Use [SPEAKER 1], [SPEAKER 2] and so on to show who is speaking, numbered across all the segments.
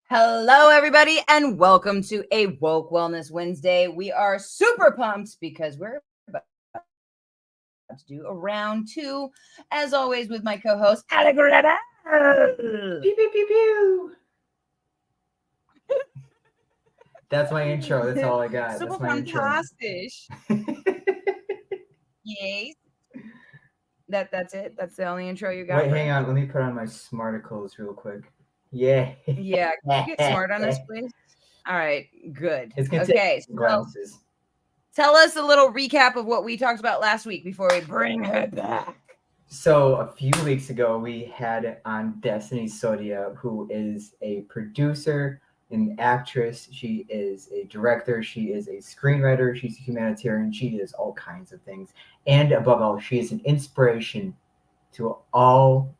[SPEAKER 1] Hello, everybody, and welcome to a Woke Wellness Wednesday. We are super pumped because we're about to do a round two, as always, with my co-host, Allegretta.
[SPEAKER 2] Pew, pew, pew, pew. That's my intro. That's all I got.
[SPEAKER 1] Super
[SPEAKER 2] That's my
[SPEAKER 1] fantastic. Yes. That's it. That's the only intro you got.
[SPEAKER 2] Wait, hang on. Let me put on my smarticles real quick. Yeah.
[SPEAKER 1] Yeah. Can you get smart on us, please? All right. Good.
[SPEAKER 2] It's gonna
[SPEAKER 1] Okay.
[SPEAKER 2] take glasses.
[SPEAKER 1] Tell us a little recap of what we talked about last week before we bring her back.
[SPEAKER 2] So a few weeks ago, we had on Destiny Soria, who is a producer, an actress. She is a director. She is a screenwriter. She's a humanitarian. She is all kinds of things. And above all, she is an inspiration to all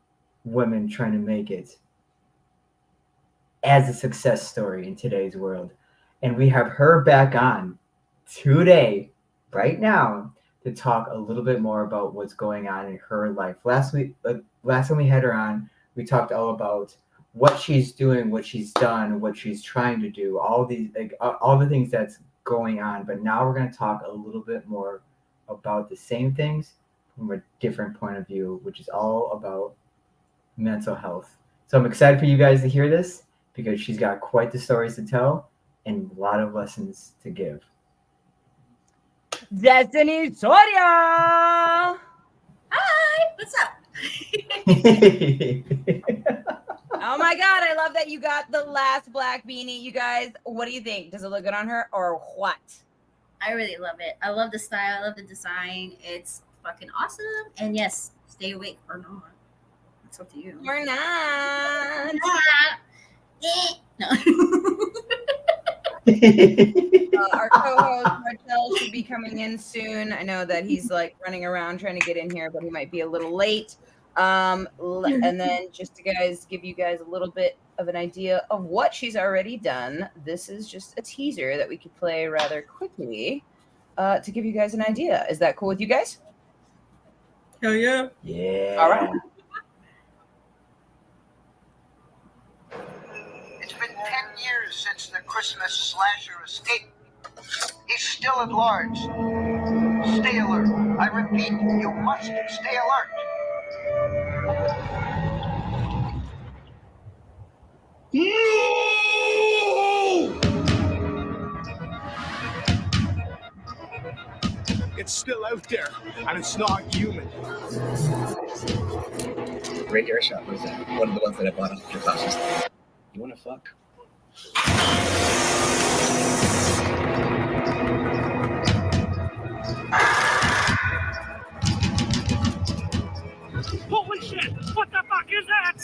[SPEAKER 2] women trying to make it as a success story in today's world. And we have her back on today, right now, to talk a little bit more about what's going on in her life. Last time we had her on, we talked all about what she's doing, what she's done, what she's trying to do, all the things that's going on. But now we're going to talk a little bit more about the same things from a different point of view, which is all about mental health. So I'm excited for you guys to hear this because she's got quite the stories to tell and a lot of lessons to give.
[SPEAKER 1] Destiny Soria!
[SPEAKER 3] Hi, what's up?
[SPEAKER 1] Oh my God, I love that you got the last black beanie. You guys, what do you think? Does it look good on her or what?
[SPEAKER 3] I really love it. I love the style. I love the design. It's fucking awesome. And yes, stay awake or not. It's up to you.
[SPEAKER 1] Or not.
[SPEAKER 3] No.
[SPEAKER 1] Our co-host Marcel should be coming in soon. I know that he's like running around trying to get in here, but he might be a little late. And then just to give you guys a little bit of an idea of what she's already done. This is just a teaser that we could play rather quickly to give you guys an idea. Is that cool with you guys?
[SPEAKER 3] Hell yeah.
[SPEAKER 2] Yeah.
[SPEAKER 1] All right.
[SPEAKER 4] It's been 10 years since the Christmas slasher escaped. He's still at large. Stay alert. I repeat, you must stay alert.
[SPEAKER 5] It's still out there, and it's not human.
[SPEAKER 6] Great air shot. What is that? One of the ones that I bought off your classes. You wanna fuck?
[SPEAKER 5] Holy shit! What the fuck is that?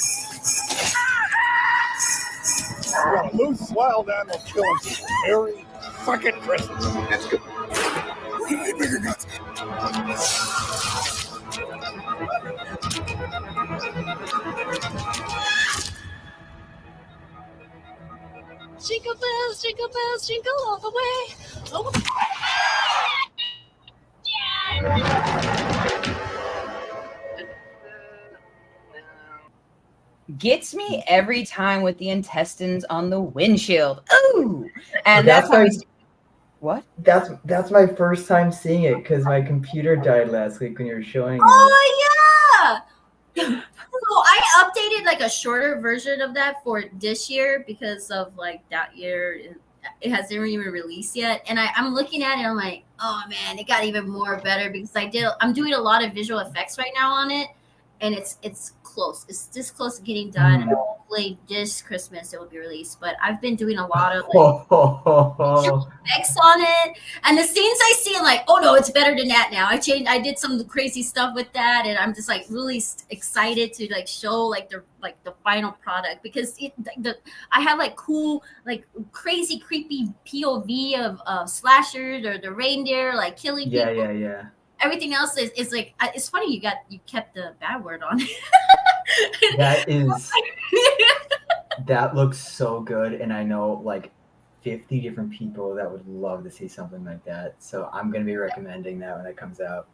[SPEAKER 7] Well, loose wild animal killing very fucking Christmas.
[SPEAKER 6] That's good.
[SPEAKER 7] Bigger nuts.
[SPEAKER 3] Jingle bells, jingle all the way. Oh.
[SPEAKER 1] Gets me every time with the intestines on the windshield. Ooh! And
[SPEAKER 2] That's
[SPEAKER 1] that's how
[SPEAKER 2] my-
[SPEAKER 1] What?
[SPEAKER 2] That's my first time seeing it because my computer died last week when you were showing it.
[SPEAKER 3] Oh yeah. So I updated like a shorter version of that for this year because of like that year it hasn't even released yet. And I'm looking at it, I'm like, oh man, it got even more better because I'm doing a lot of visual effects right now on it. and it's close. It's this close to getting done. And hopefully this Christmas it will be released. But I've been doing a lot of effects on it, and the scenes I see, I'm like, oh no, it's better than that now. I did some crazy stuff with that, and I'm just like really excited to like show like the final product, because I have like cool like crazy creepy POV of slashers or the reindeer like killing people.
[SPEAKER 2] Yeah.
[SPEAKER 3] Everything else is like, it's funny you kept the bad word on.
[SPEAKER 2] That looks so good, and I know like 50 different people that would love to see something like that. So I'm gonna be recommending that when it comes out.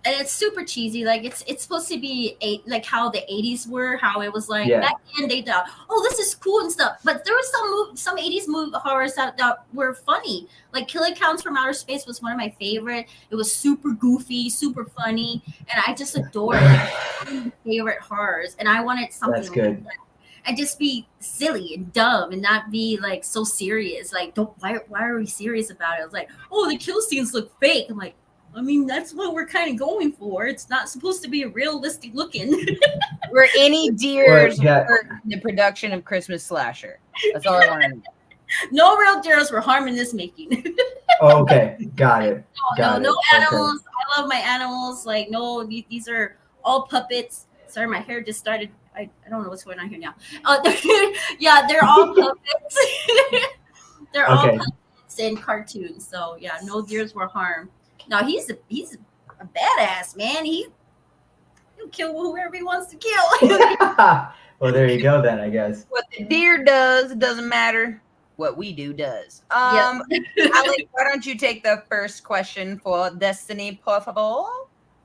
[SPEAKER 3] And it's super cheesy. Like it's supposed to be like how the 80s were, how it was like
[SPEAKER 2] Yeah.
[SPEAKER 3] back then they thought, oh, this is cool and stuff. But there was some 80s horrors that were funny. Like Killer Clowns from Outer Space was one of my favorite. It was super goofy, super funny, and I just adored it. Like one of my favorite horrors. And I wanted something
[SPEAKER 2] That's good.
[SPEAKER 3] like that. And just be silly and dumb and not be like so serious. Like, why are we serious about it? It's like, oh, the kill scenes look fake. I'm like, I mean, that's what we're kind of going for. It's not supposed to be realistic looking.
[SPEAKER 1] Were any deers
[SPEAKER 2] yeah.
[SPEAKER 1] hurt in the production of Christmas Slasher? That's all I want to know.
[SPEAKER 3] No real deers were harming this making.
[SPEAKER 2] Oh, okay, got it.
[SPEAKER 3] No
[SPEAKER 2] Okay.
[SPEAKER 3] animals. I love my animals. Like, no, these are all puppets. Sorry, my hair just started. I don't know what's going on here now. Yeah, they're all puppets. They're all puppets in cartoons. So yeah, no deers were harmed. No, he's a badass, man. He'll kill whoever he wants to kill.
[SPEAKER 2] Well, there you go then, I guess.
[SPEAKER 1] What the deer does doesn't matter. What we do does. Alex, why don't you take the first question for Destiny, por favor?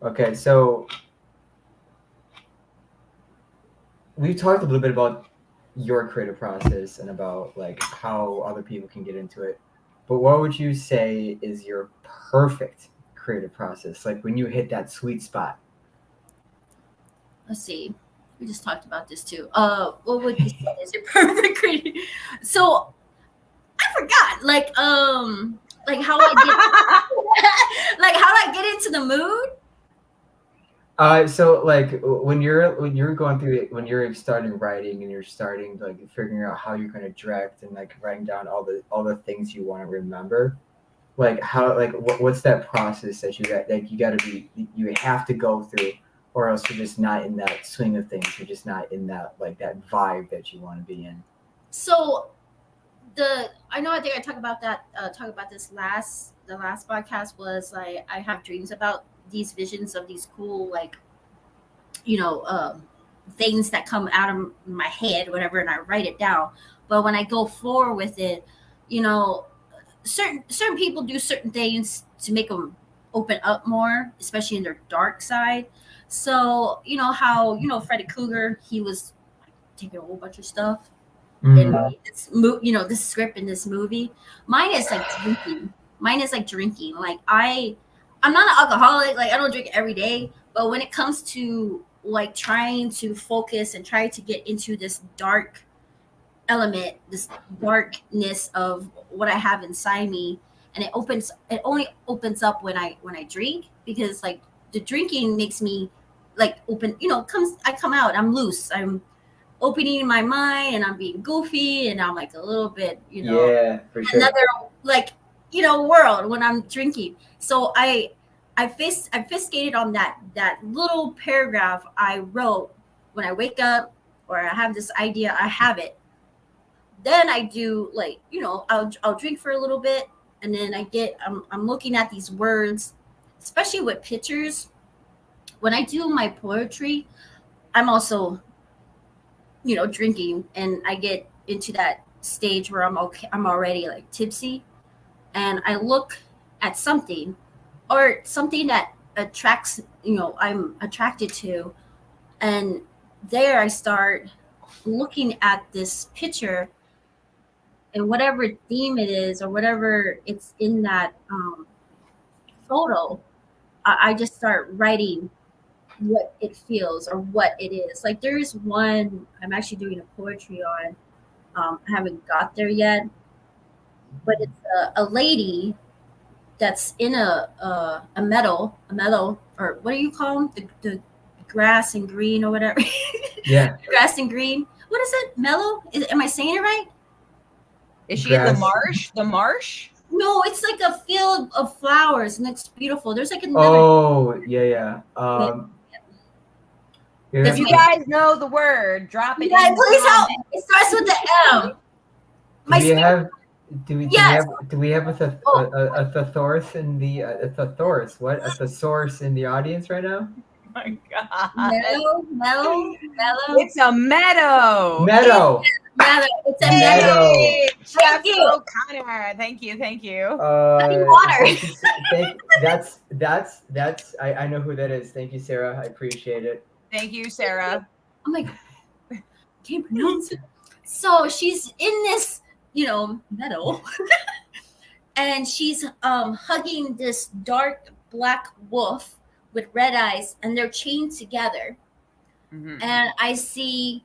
[SPEAKER 2] Okay, so we've talked a little bit about your creative process and about like how other people can get into it. But what would you say is your perfect creative process? Like when you hit that sweet spot?
[SPEAKER 3] Let's see. We just talked about this too. What would you say is your perfect creative? So I forgot. Like how I get like how I get into the mood.
[SPEAKER 2] So like when you're going through it, when you're starting writing and you're starting like figuring out how you're going to direct and like writing down all the things you want to remember, like how like what's that process that you have to go through, or else you're just not in that swing of things. You're just not in that like that vibe that you want to be in.
[SPEAKER 3] So I think I talked about this the last podcast was like I have dreams about these visions of these cool like things that come out of my head, whatever, and I write it down. But when I go forward with it, certain people do certain things to make them open up more, especially in their dark side. So how Freddy Krueger, he was taking a whole bunch of stuff. In this script in this movie. Mine is like drinking. Like I'm not an alcoholic. Like I don't drink every day. But when it comes to like trying to focus and try to get into this dark element, this darkness of what I have inside me, and it only opens up when I drink, because like the drinking makes me like open. I come out. I'm loose. I'm opening my mind, and I'm being goofy, and I'm like a little bit,
[SPEAKER 2] yeah, for sure.
[SPEAKER 3] Another like, world when I'm drinking. So I fiscated on that little paragraph I wrote when I wake up, or I have this idea, I have it. Then I do like, I'll drink for a little bit, and then I'm looking at these words, especially with pictures. When I do my poetry, I'm also drinking, and I get into that stage where I'm already like tipsy, and I look at something that attracts, I'm attracted to, and there I start looking at this picture, and whatever theme it is or whatever it's in that photo, I just start writing what it feels or what it is. Like there's one I'm actually doing a poetry on. I haven't got there yet, but it's a lady that's in a metal, or what do you call them? The grass and green or whatever.
[SPEAKER 2] Yeah.
[SPEAKER 3] Grass and green. What is it? Mellow? Am I saying it right?
[SPEAKER 1] Is she in the
[SPEAKER 2] Grass.
[SPEAKER 1] marsh? The marsh?
[SPEAKER 3] No, it's like a field of flowers and it's beautiful. There's like another.
[SPEAKER 2] Oh, yeah.
[SPEAKER 1] If you guys know the word, drop it.
[SPEAKER 3] Yeah,
[SPEAKER 1] in the
[SPEAKER 3] please help.
[SPEAKER 1] comments.
[SPEAKER 3] It starts with the M.
[SPEAKER 2] Do we have a thesaurus in the a thesaurus? What a thesaurus in the audience right now?
[SPEAKER 1] Oh my God.
[SPEAKER 3] Mellow.
[SPEAKER 1] It's a meadow.
[SPEAKER 2] Meadow.
[SPEAKER 3] It's a
[SPEAKER 2] Meadow.
[SPEAKER 1] Hey, Chef
[SPEAKER 3] Thank you.
[SPEAKER 1] O'Connor. Thank you.
[SPEAKER 3] Water.
[SPEAKER 2] That's I know who that is. Thank you, Sarah. I appreciate it.
[SPEAKER 1] Thank you, Sarah.
[SPEAKER 3] I'm like, can't pronounce it. So she's in this, meadow, and she's hugging this dark black wolf with red eyes, and they're chained together.
[SPEAKER 1] Mm-hmm.
[SPEAKER 3] And I see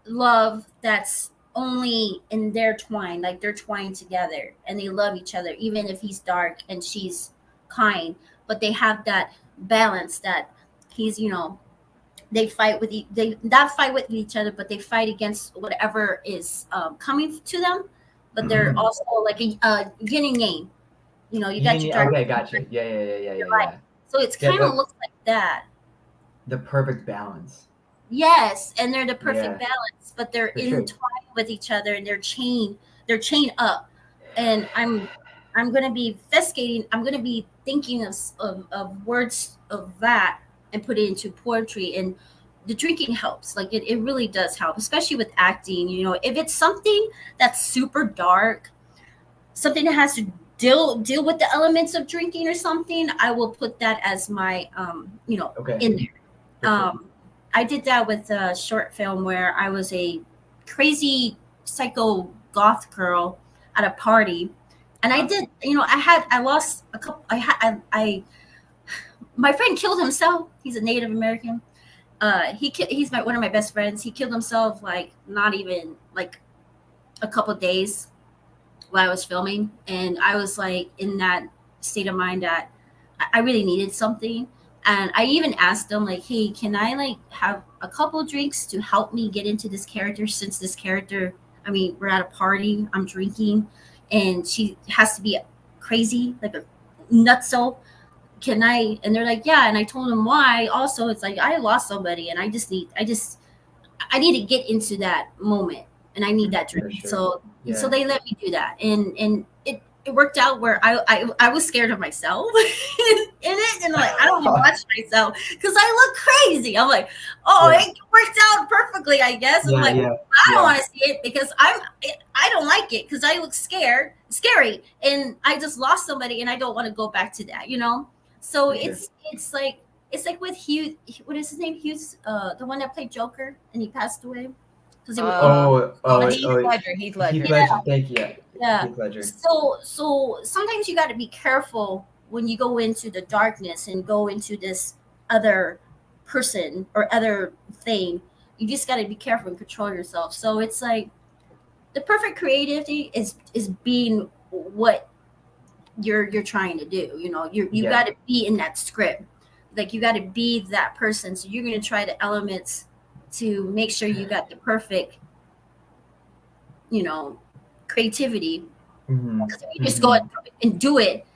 [SPEAKER 3] love that's only in their twine, like they're twined together, and they love each other, even if he's dark and she's kind. But they have that balance that he's, they fight with they not fight with each other, but they fight against whatever is coming to them. But they're also like a yin and yang. You got your dark.
[SPEAKER 2] Okay, gotcha. Yeah.
[SPEAKER 3] Right. So it's kind of looks like that.
[SPEAKER 2] The perfect balance.
[SPEAKER 3] Yes, and they're the perfect balance, but they're entwined with each other, and they're chained up. And I'm gonna be fescating. I'm gonna be thinking of words of that and put it into poetry. And the drinking helps. Like it really does help, especially with acting. If it's something that's super dark, something that has to deal with the elements of drinking or something, I will put that as my in there. I did that with a short film where I was a crazy psycho goth girl at a party, and I did, I lost a couple. My friend killed himself. He's a Native American. He's one of my best friends. He killed himself like not even like a couple of days while I was filming, and I was like in that state of mind that I really needed something. And I even asked them like, hey, can I like have a couple drinks to help me get into this character, since this character, we're at a party, I'm drinking, and she has to be crazy, like a nutso. Can I? And they're like, yeah. And I told them why. Also, it's like I lost somebody, and I need to get into that moment, and I need that drink. Sure. So they let me do that, and it worked out where I was scared of myself in it, and like I don't watch myself because I look crazy. I'm like, it worked out perfectly, I guess. I'm I don't want to see it because I don't like it because I look scary, and I just lost somebody, and I don't want to go back to that, So it's like with Hugh. What is his name? Hughes, the one that played Joker, and he passed away.
[SPEAKER 1] Heath Ledger.
[SPEAKER 2] Heath Ledger. Thank you.
[SPEAKER 3] Yeah.
[SPEAKER 2] Heath Ledger.
[SPEAKER 3] So sometimes you got to be careful when you go into the darkness and go into this other person or other thing. You just got to be careful and control yourself. So it's like the perfect creativity is being what you're trying to do. You got to be in that script. Like you got to be that person. So you're going to try the elements to make sure you got the perfect, creativity. Because if you just go and do it,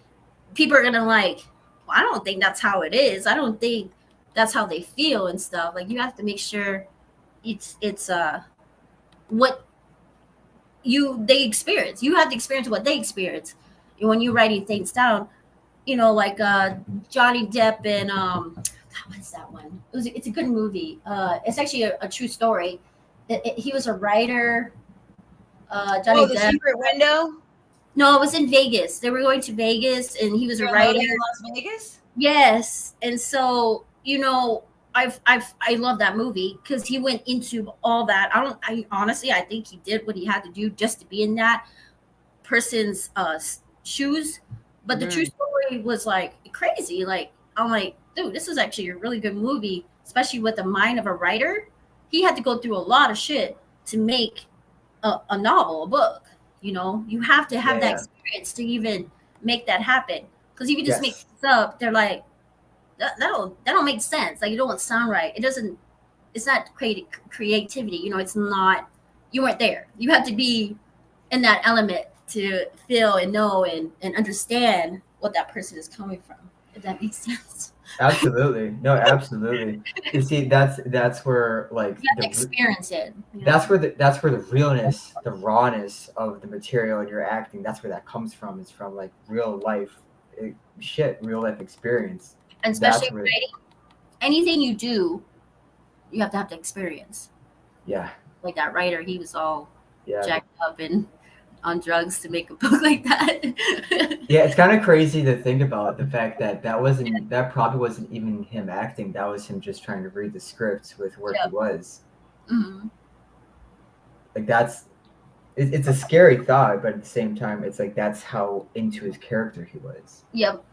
[SPEAKER 3] people are gonna like, well, I don't think that's how it is. I don't think that's how they feel and stuff. Like you have to make sure it's what they experience. You have to experience what they experience. And when you're writing things down, like Johnny Depp and what is that one? It's a good movie. It's actually a true story. He was a writer. Johnny
[SPEAKER 1] The
[SPEAKER 3] Depp.
[SPEAKER 1] Secret Window?
[SPEAKER 3] No, it was in Vegas. They were going to Vegas, and he was a writer.
[SPEAKER 1] In Las Vegas?
[SPEAKER 3] Yes, and so I love that movie because he went into all that. I honestly think he did what he had to do just to be in that person's shoes. But the true story was like crazy. Like I'm like, dude, this is actually a really good movie, especially with the mind of a writer. He had to go through a lot of shit to make a novel, a book. You have to have that experience to even make that happen. Because if you just make things up, they're like, that don't make sense. Like, it don't sound right. It doesn't. It's not creativity. You know, it's not. You weren't there. You have to be in that element to feel and know and understand what that person is coming from. If that makes sense.
[SPEAKER 2] Absolutely. No, absolutely. You see, that's where like
[SPEAKER 3] You have to experience it.
[SPEAKER 2] that's where the realness, the rawness of the material in your acting, that's where that comes from. It's from like real life real life experience.
[SPEAKER 3] And especially
[SPEAKER 2] That's where,
[SPEAKER 3] writing, anything you do, you have to have the experience.
[SPEAKER 2] yeah.
[SPEAKER 3] Like that writer, he was all
[SPEAKER 2] Yeah.
[SPEAKER 3] jacked up and on drugs to make a book like that.
[SPEAKER 2] Yeah, it's kind of crazy to think about the fact that that probably wasn't even him acting. That was him just trying to read the script with where he was.
[SPEAKER 3] Mm-hmm.
[SPEAKER 2] Like it's a scary thought, but at the same time, it's like that's how into his character he was.
[SPEAKER 3] Yep.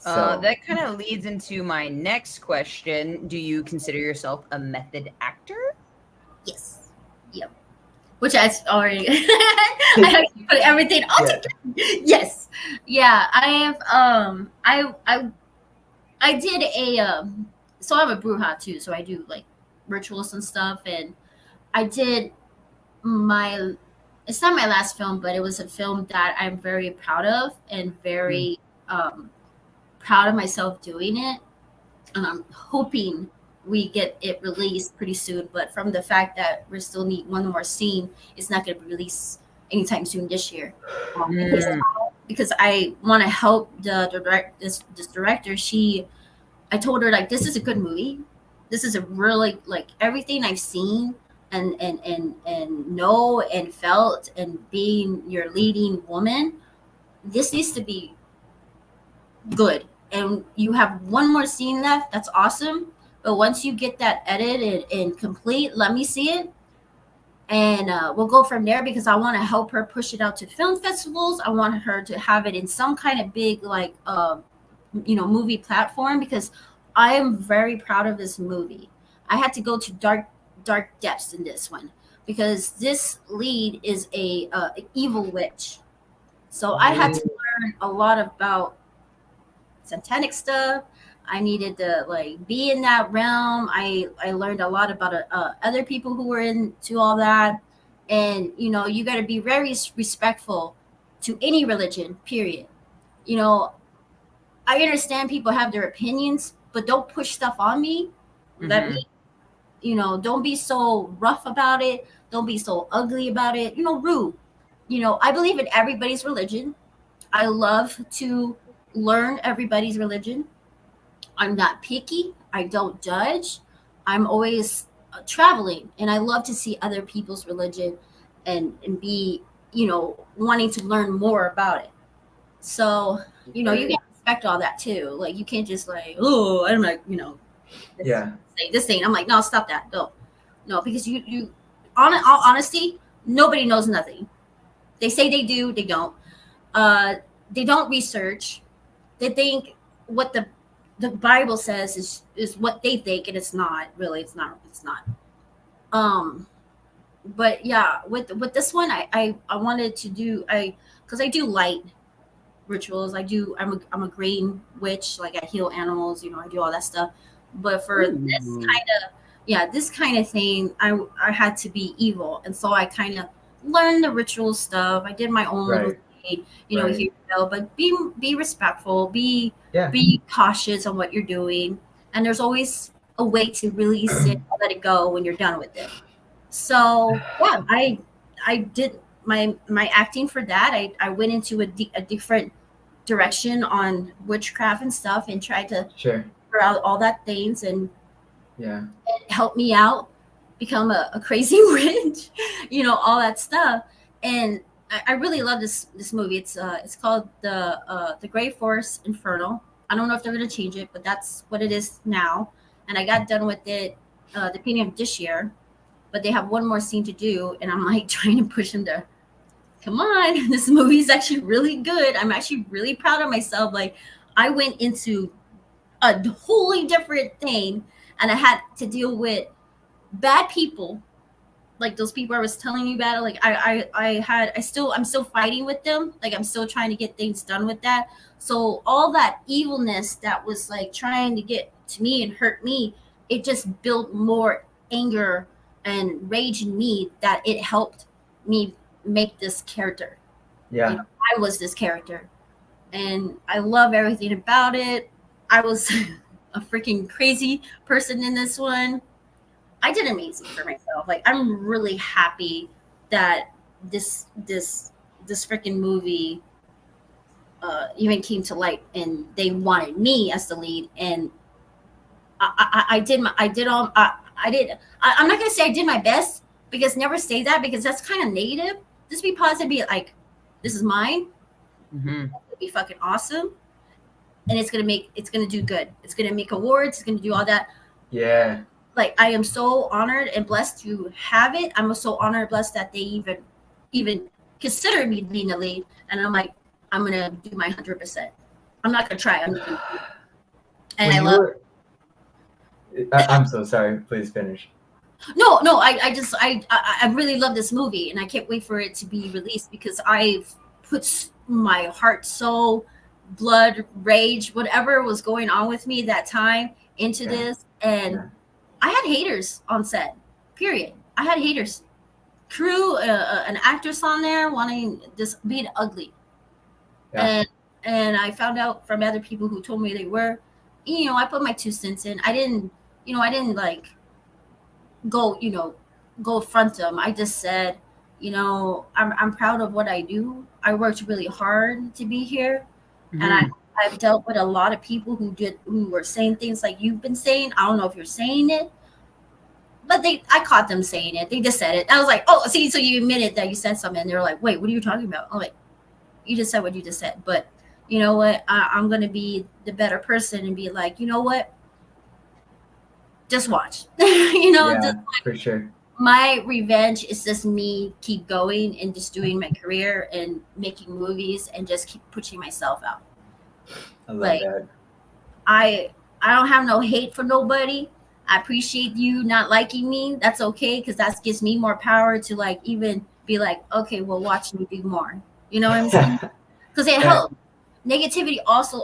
[SPEAKER 2] So
[SPEAKER 1] That kind of leads into my next question. Do you consider yourself a method actor?
[SPEAKER 3] Yes. Yep. Which I already I actually put everything all together. Yes. Yeah. I have I did a so I'm a bruja too, so I do like rituals and stuff, and I did it's not my last film, but it was a film that I'm very proud of and very proud of myself doing it, and I'm hoping we get it released pretty soon. But from the fact that we still need one more scene, it's not going to be released anytime soon this year. Because I want to help this director. I told her, like, this is a good movie. This is a really, like, everything I've seen and know and felt, and being your leading woman, this needs to be good. And you have one more scene left. That's awesome. But once you get that edited and complete, let me see it. And we'll go from there, because I want to help her push it out to film festivals. I want her to have it in some kind of big, like, movie platform, because I am very proud of this movie. I had to go to dark depths in this one, because this lead is a evil witch. So I had to learn a lot about satanic stuff. I needed to, like, be in that realm. I learned a lot about other people who were into all that. And, you got to be very respectful to any religion, period. I understand people have their opinions, but don't push stuff on me. Let me, don't be so rough about it. Don't be so ugly about it. Rude. I believe in everybody's religion. I love to learn everybody's religion. I'm not picky. I don't judge. I'm always traveling, and I love to see other people's religion and be, wanting to learn more about it. So, you can respect all that too. Like, you can't just like, oh, I'm like, this thing. I'm like, no, stop that. No, because you all honesty, nobody knows nothing. They say they do, they don't. They don't research. They think what the Bible says is what they think, and it's not really. It's not. But yeah, with this one, I wanted to do because I do light rituals. I'm a green witch. Like, I heal animals. I do all that stuff. But for this kind of thing, I had to be evil, and so I kind of learned the ritual stuff. I did my own little thing, here, but be respectful, be cautious on what you're doing, and there's always a way to release it, let it go when you're done with it. So yeah, I did my acting for that. I went into a different direction on witchcraft and stuff, and tried to figure out all that things, and it helped me out become a crazy witch, all that stuff. And I really love this movie. It's called the Great Forest Infernal. I don't know if they're going to change it, but that's what it is now. And I got done with it the beginning of this year, but they have one more scene to do, and I'm like trying to push them to come on. This movie is actually really good. I'm actually really proud of myself. Like, I went into a wholly different thing, and I had to deal with bad people like those people I was telling you about, like I'm still fighting with them. Like I'm still trying to get things done with that. So all that evilness that was like trying to get to me and hurt me, it just built more anger and rage in me that it helped me make this character.
[SPEAKER 2] Yeah.
[SPEAKER 3] You know, I was this character, and I love everything about it. I was a freaking crazy person in this one. I did amazing for myself. Like I'm really happy that this freaking movie even came to light, and they wanted me as the lead, and I did my I did all I did. I'm not gonna say I did my best, because never say that, because that's kind of negative. Just be positive, be like, this is mine.
[SPEAKER 1] Mm-hmm.
[SPEAKER 3] It'll be fucking awesome, and it's gonna do good. It's gonna make awards. It's gonna do all that.
[SPEAKER 2] Yeah.
[SPEAKER 3] Like I am so honored and blessed to have it. I'm so honored and blessed that they even consider me being the lead. And I'm like, I'm gonna do my 100%. I'm not gonna try. I'm gonna do it. And I love.
[SPEAKER 2] I'm so sorry. Please finish.
[SPEAKER 3] No. I really love this movie, and I can't wait for it to be released, because I've put my heart, soul, blood, rage, whatever was going on with me that time into this, and I had haters on set. Period. I had haters. Crew, an actress on there wanting this, being ugly, and I found out from other people who told me they were. You know, I put my 2 cents in. I didn't like go front them. I just said, I'm proud of what I do. I worked really hard to be here, and I've dealt with a lot of people who were saying things like you've been saying. I don't know if you're saying it, but I caught them saying it. They just said it. I was like, oh, see, so you admitted that you said something. And they were like, wait, what are you talking about? I'm like, you just said what you just said. But you know what? I'm going to be the better person and be like, you know what? Just watch.
[SPEAKER 2] For sure.
[SPEAKER 3] My revenge is just me keep going and just doing my career and making movies and just keep pushing myself out.
[SPEAKER 2] I love that.
[SPEAKER 3] I don't have no hate for nobody. I appreciate you not liking me. That's okay, because that gives me more power to like even be like, okay, well, watch me do more. You know what I'm saying? Because it helps. Negativity also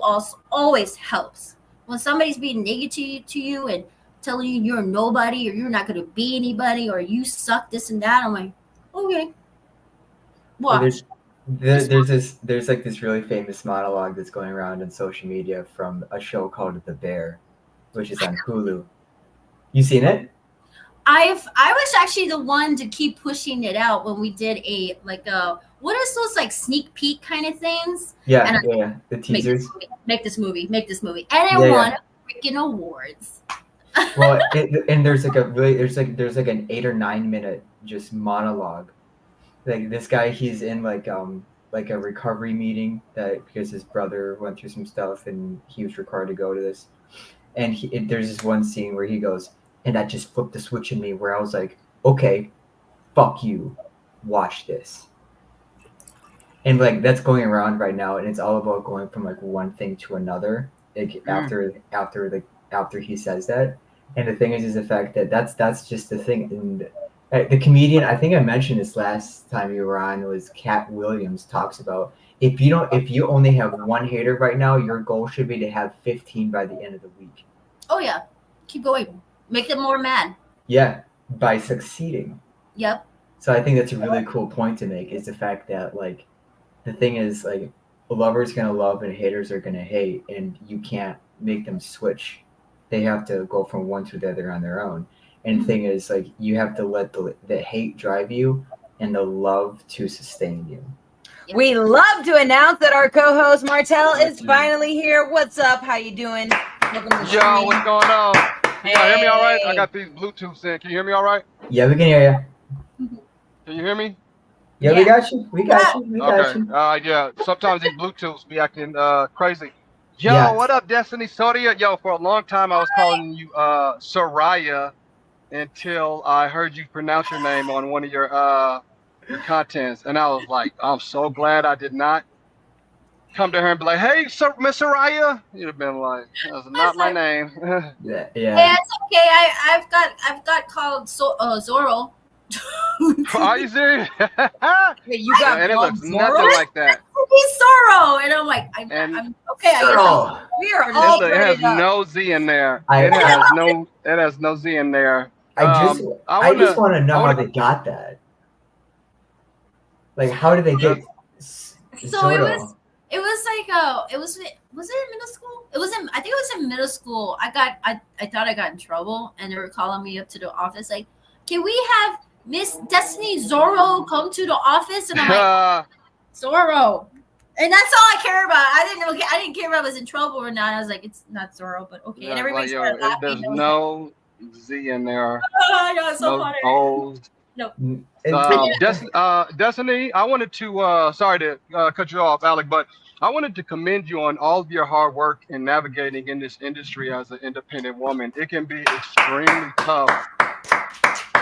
[SPEAKER 3] always helps. When somebody's being negative to you and telling you you're nobody or you're not going to be anybody or you suck, this and that, I'm like, okay, watch.
[SPEAKER 2] There's like this really famous monologue that's going around on social media from a show called The Bear, which is on Hulu. You seen it?
[SPEAKER 3] I was actually the one to keep pushing it out when we did what is those like sneak peek kind of things?
[SPEAKER 2] Yeah, the teasers.
[SPEAKER 3] Make this movie, and it won freaking awards.
[SPEAKER 2] Well, and there's like an 8 or 9 minute just monologue. Like this guy, he's in like a recovery meeting because his brother went through some stuff and he was required to go to this. And there's this one scene where he goes, and that just flipped the switch in me where I was like, okay, fuck you, watch this. And like that's going around right now, and it's all about going from like one thing to another. Like after he says that, and the thing is the fact that that's just the thing. And the comedian, I think I mentioned this last time you were on, was Cat Williams, talks about if you only have one hater right now, your goal should be to have 15 by the end of the week.
[SPEAKER 3] Oh yeah, keep going, make them more mad.
[SPEAKER 2] Yeah, by succeeding.
[SPEAKER 3] Yep.
[SPEAKER 2] So I think that's a really cool point to make, is the fact that like the thing is like a lover's gonna love and haters are gonna hate, and you can't make them switch. They have to go from one to the other on their own. And the thing is, like, you have to let the hate drive you and the love to sustain you.
[SPEAKER 1] We love to announce that our co-host Martel is finally here. What's up? How you doing?
[SPEAKER 8] Yo, what's going on? Can you hear me all right? I got these Bluetooths in. Can you hear me all right?
[SPEAKER 2] Yeah, we can hear you.
[SPEAKER 8] Can you hear me?
[SPEAKER 2] Yeah, we got you. We got you.
[SPEAKER 8] Yeah. Sometimes these Bluetooths be acting crazy. Yo, what up, Destiny Soria? Yo, for a long time I was calling you Soria until I heard you pronounce your name on one of your contents, and I was like, I'm so glad I did not come to her and be like, hey, Miss Soria. You'd have been like, that's not my name.
[SPEAKER 2] Yeah.
[SPEAKER 3] Yeah, it's okay. I've got called Zorro.
[SPEAKER 8] Are you serious?
[SPEAKER 1] Hey, you got
[SPEAKER 8] And it
[SPEAKER 1] blonde
[SPEAKER 8] looks
[SPEAKER 1] Zorro?
[SPEAKER 8] nothing like that.
[SPEAKER 3] He's Zorro, and I'm like, I'm okay. I guess
[SPEAKER 2] Zorro.
[SPEAKER 1] We are all
[SPEAKER 8] It has
[SPEAKER 1] braided up.
[SPEAKER 8] no Z in there.
[SPEAKER 2] I-
[SPEAKER 8] It has no Z in there.
[SPEAKER 2] I just want to know how they got that. Like, how did they get
[SPEAKER 3] So
[SPEAKER 2] Zorro?
[SPEAKER 3] it was like was it in middle school? I think it was in middle school. I thought I got in trouble, and they were calling me up to the office like, can we have Miss Destiny Zorro come to the office? And I'm like, Zorro. And that's all I care about. I didn't care if I was in trouble or not. I was like, it's not Zorro, but okay. And everybody started laughing.
[SPEAKER 8] There's
[SPEAKER 3] I was
[SPEAKER 8] no Z in there.
[SPEAKER 3] oh, yeah, it's so funny.
[SPEAKER 8] O's.
[SPEAKER 3] No.
[SPEAKER 8] Destiny, I wanted to sorry to cut you off, Alec, but I wanted to commend you on all of your hard work in navigating in this industry as an independent woman. It can be extremely tough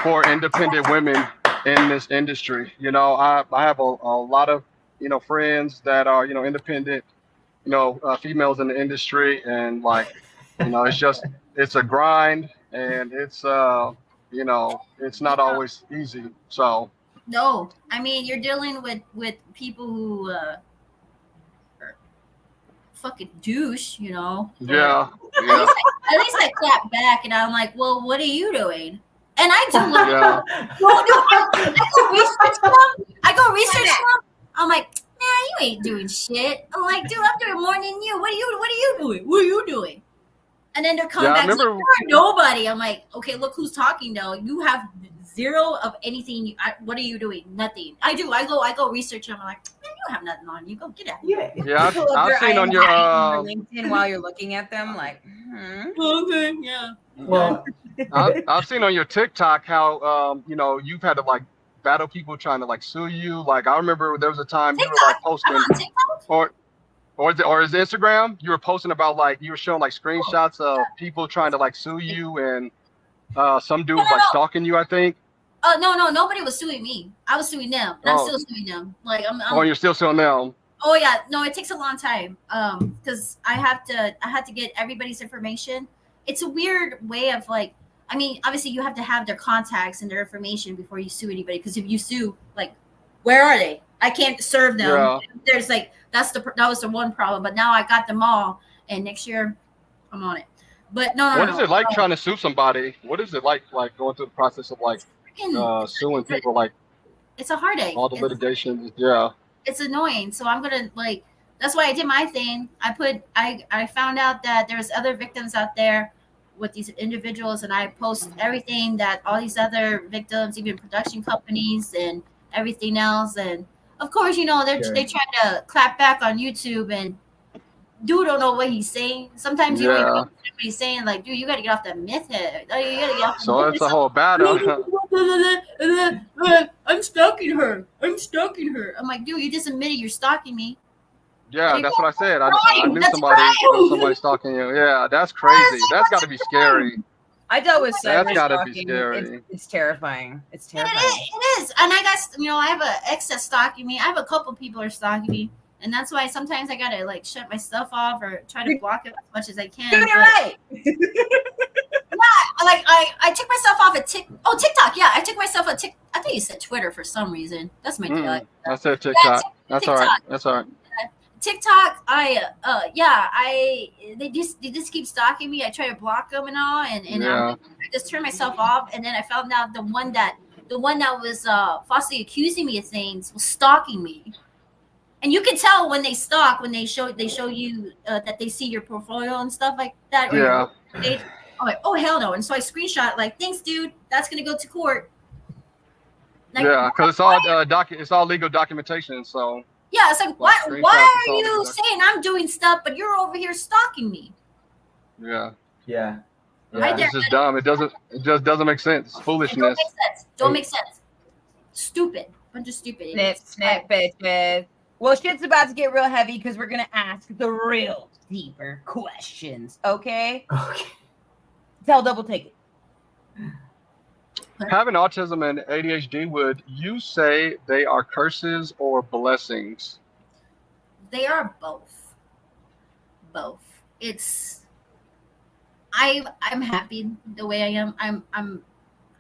[SPEAKER 8] for independent women in this industry. You know, I have a lot of, you know, friends that are, you know, independent, you know, females in the industry, and like, you know, it's a grind, and it's you know, it's not always easy. So
[SPEAKER 3] no, I mean, you're dealing with people who are fucking douche, you know.
[SPEAKER 8] yeah.
[SPEAKER 3] At least I clap back, and I'm like, well, what are you doing? And I do look. I go research them. I'm like, nah, you ain't doing shit. I'm like, dude, I'm doing more than you. What are you doing? What are you doing? And then they're coming back. Like, nobody. I'm like, okay, look who's talking though. You have zero of anything. What are you doing? Nothing. I do. I go research them. I'm like, man, you have nothing on you. Go get out.
[SPEAKER 8] Yeah, I've seen on your
[SPEAKER 1] LinkedIn while you're looking at them, like,
[SPEAKER 3] okay, yeah.
[SPEAKER 2] Well,
[SPEAKER 8] I've seen on your TikTok how you know, you've had to like battle people trying to like sue you. Like I remember there was a time you were like posting, or is it Instagram? You were posting about like you were showing like screenshots of people trying to like sue you, and some dude was like stalking you, I think.
[SPEAKER 3] No, nobody was suing me. I was suing them, and I'm still suing them. Like I'm
[SPEAKER 8] you're still suing them.
[SPEAKER 3] Oh yeah, no, it takes a long time. Because I have to get everybody's information. It's a weird way of like, I mean, obviously you have to have their contacts and their information before you sue anybody. Because if you sue, like, where are they? I can't serve them. Yeah. There's like that was the one problem. But now I got them all, and next year I'm on it. But no.
[SPEAKER 8] What is it like trying to sue somebody? What is it like going through the process of like suing people? Like,
[SPEAKER 3] it's a heartache.
[SPEAKER 8] All the litigation, yeah.
[SPEAKER 3] It's annoying. So I'm gonna like. That's why I did my thing. I found out that there's other victims out there with these individuals, and I post everything that all these other victims, even production companies and everything else. And of course, you know, they try to clap back on YouTube, and dude don't know what he's saying. Sometimes you don't even know what he's saying. Like, dude, you got to get off that myth head. You got to get off.
[SPEAKER 8] So it's a whole battle.
[SPEAKER 3] I'm stalking her. I'm like, dude, you just admitted you're stalking me.
[SPEAKER 8] Yeah, that's what I said. I knew somebody stalking you. Yeah, that's crazy. That's got to be scary.
[SPEAKER 1] I dealt with cyber
[SPEAKER 8] That's got to
[SPEAKER 1] stalking.
[SPEAKER 8] be scary.
[SPEAKER 1] It's terrifying. It's terrifying.
[SPEAKER 3] It is. And I guess, you know, I have an ex that's stalking me. I have a couple people are stalking me. And that's why sometimes I got to like shut my stuff off or try to block it as much as I can.
[SPEAKER 1] Doing it right.
[SPEAKER 3] Yeah, like I took myself off at TikTok. Yeah, I took myself a TikTok. I think you said Twitter for some reason. That's my dialect.
[SPEAKER 8] I said TikTok. That's all right. That's all right.
[SPEAKER 3] TikTok, they just keep stalking me. I try to block them and all, and I just turn myself off. And then I found out the one that was falsely accusing me of things was stalking me. And you can tell when they stalk when they show you that they see your portfolio and stuff like that.
[SPEAKER 8] Yeah.
[SPEAKER 3] I'm like, oh hell no! And so I screenshot like, thanks, dude. That's gonna go to court. Like,
[SPEAKER 8] yeah, because it's all it's all legal documentation. So
[SPEAKER 3] yeah, it's like, why are you saying I'm doing stuff, but you're over here stalking me?
[SPEAKER 8] Yeah.
[SPEAKER 3] Right there,
[SPEAKER 8] it's just dumb. It just doesn't make sense. It's foolishness.
[SPEAKER 3] Don't make sense. Stupid. Bunch of stupid.
[SPEAKER 1] Snip, bitches. Well, shit's about to get real heavy because we're gonna ask the real deeper questions. Okay. Tell double take it.
[SPEAKER 8] Having autism and ADHD, would you say they are curses or blessings?
[SPEAKER 3] They are both. It's I'm happy the way I am. I'm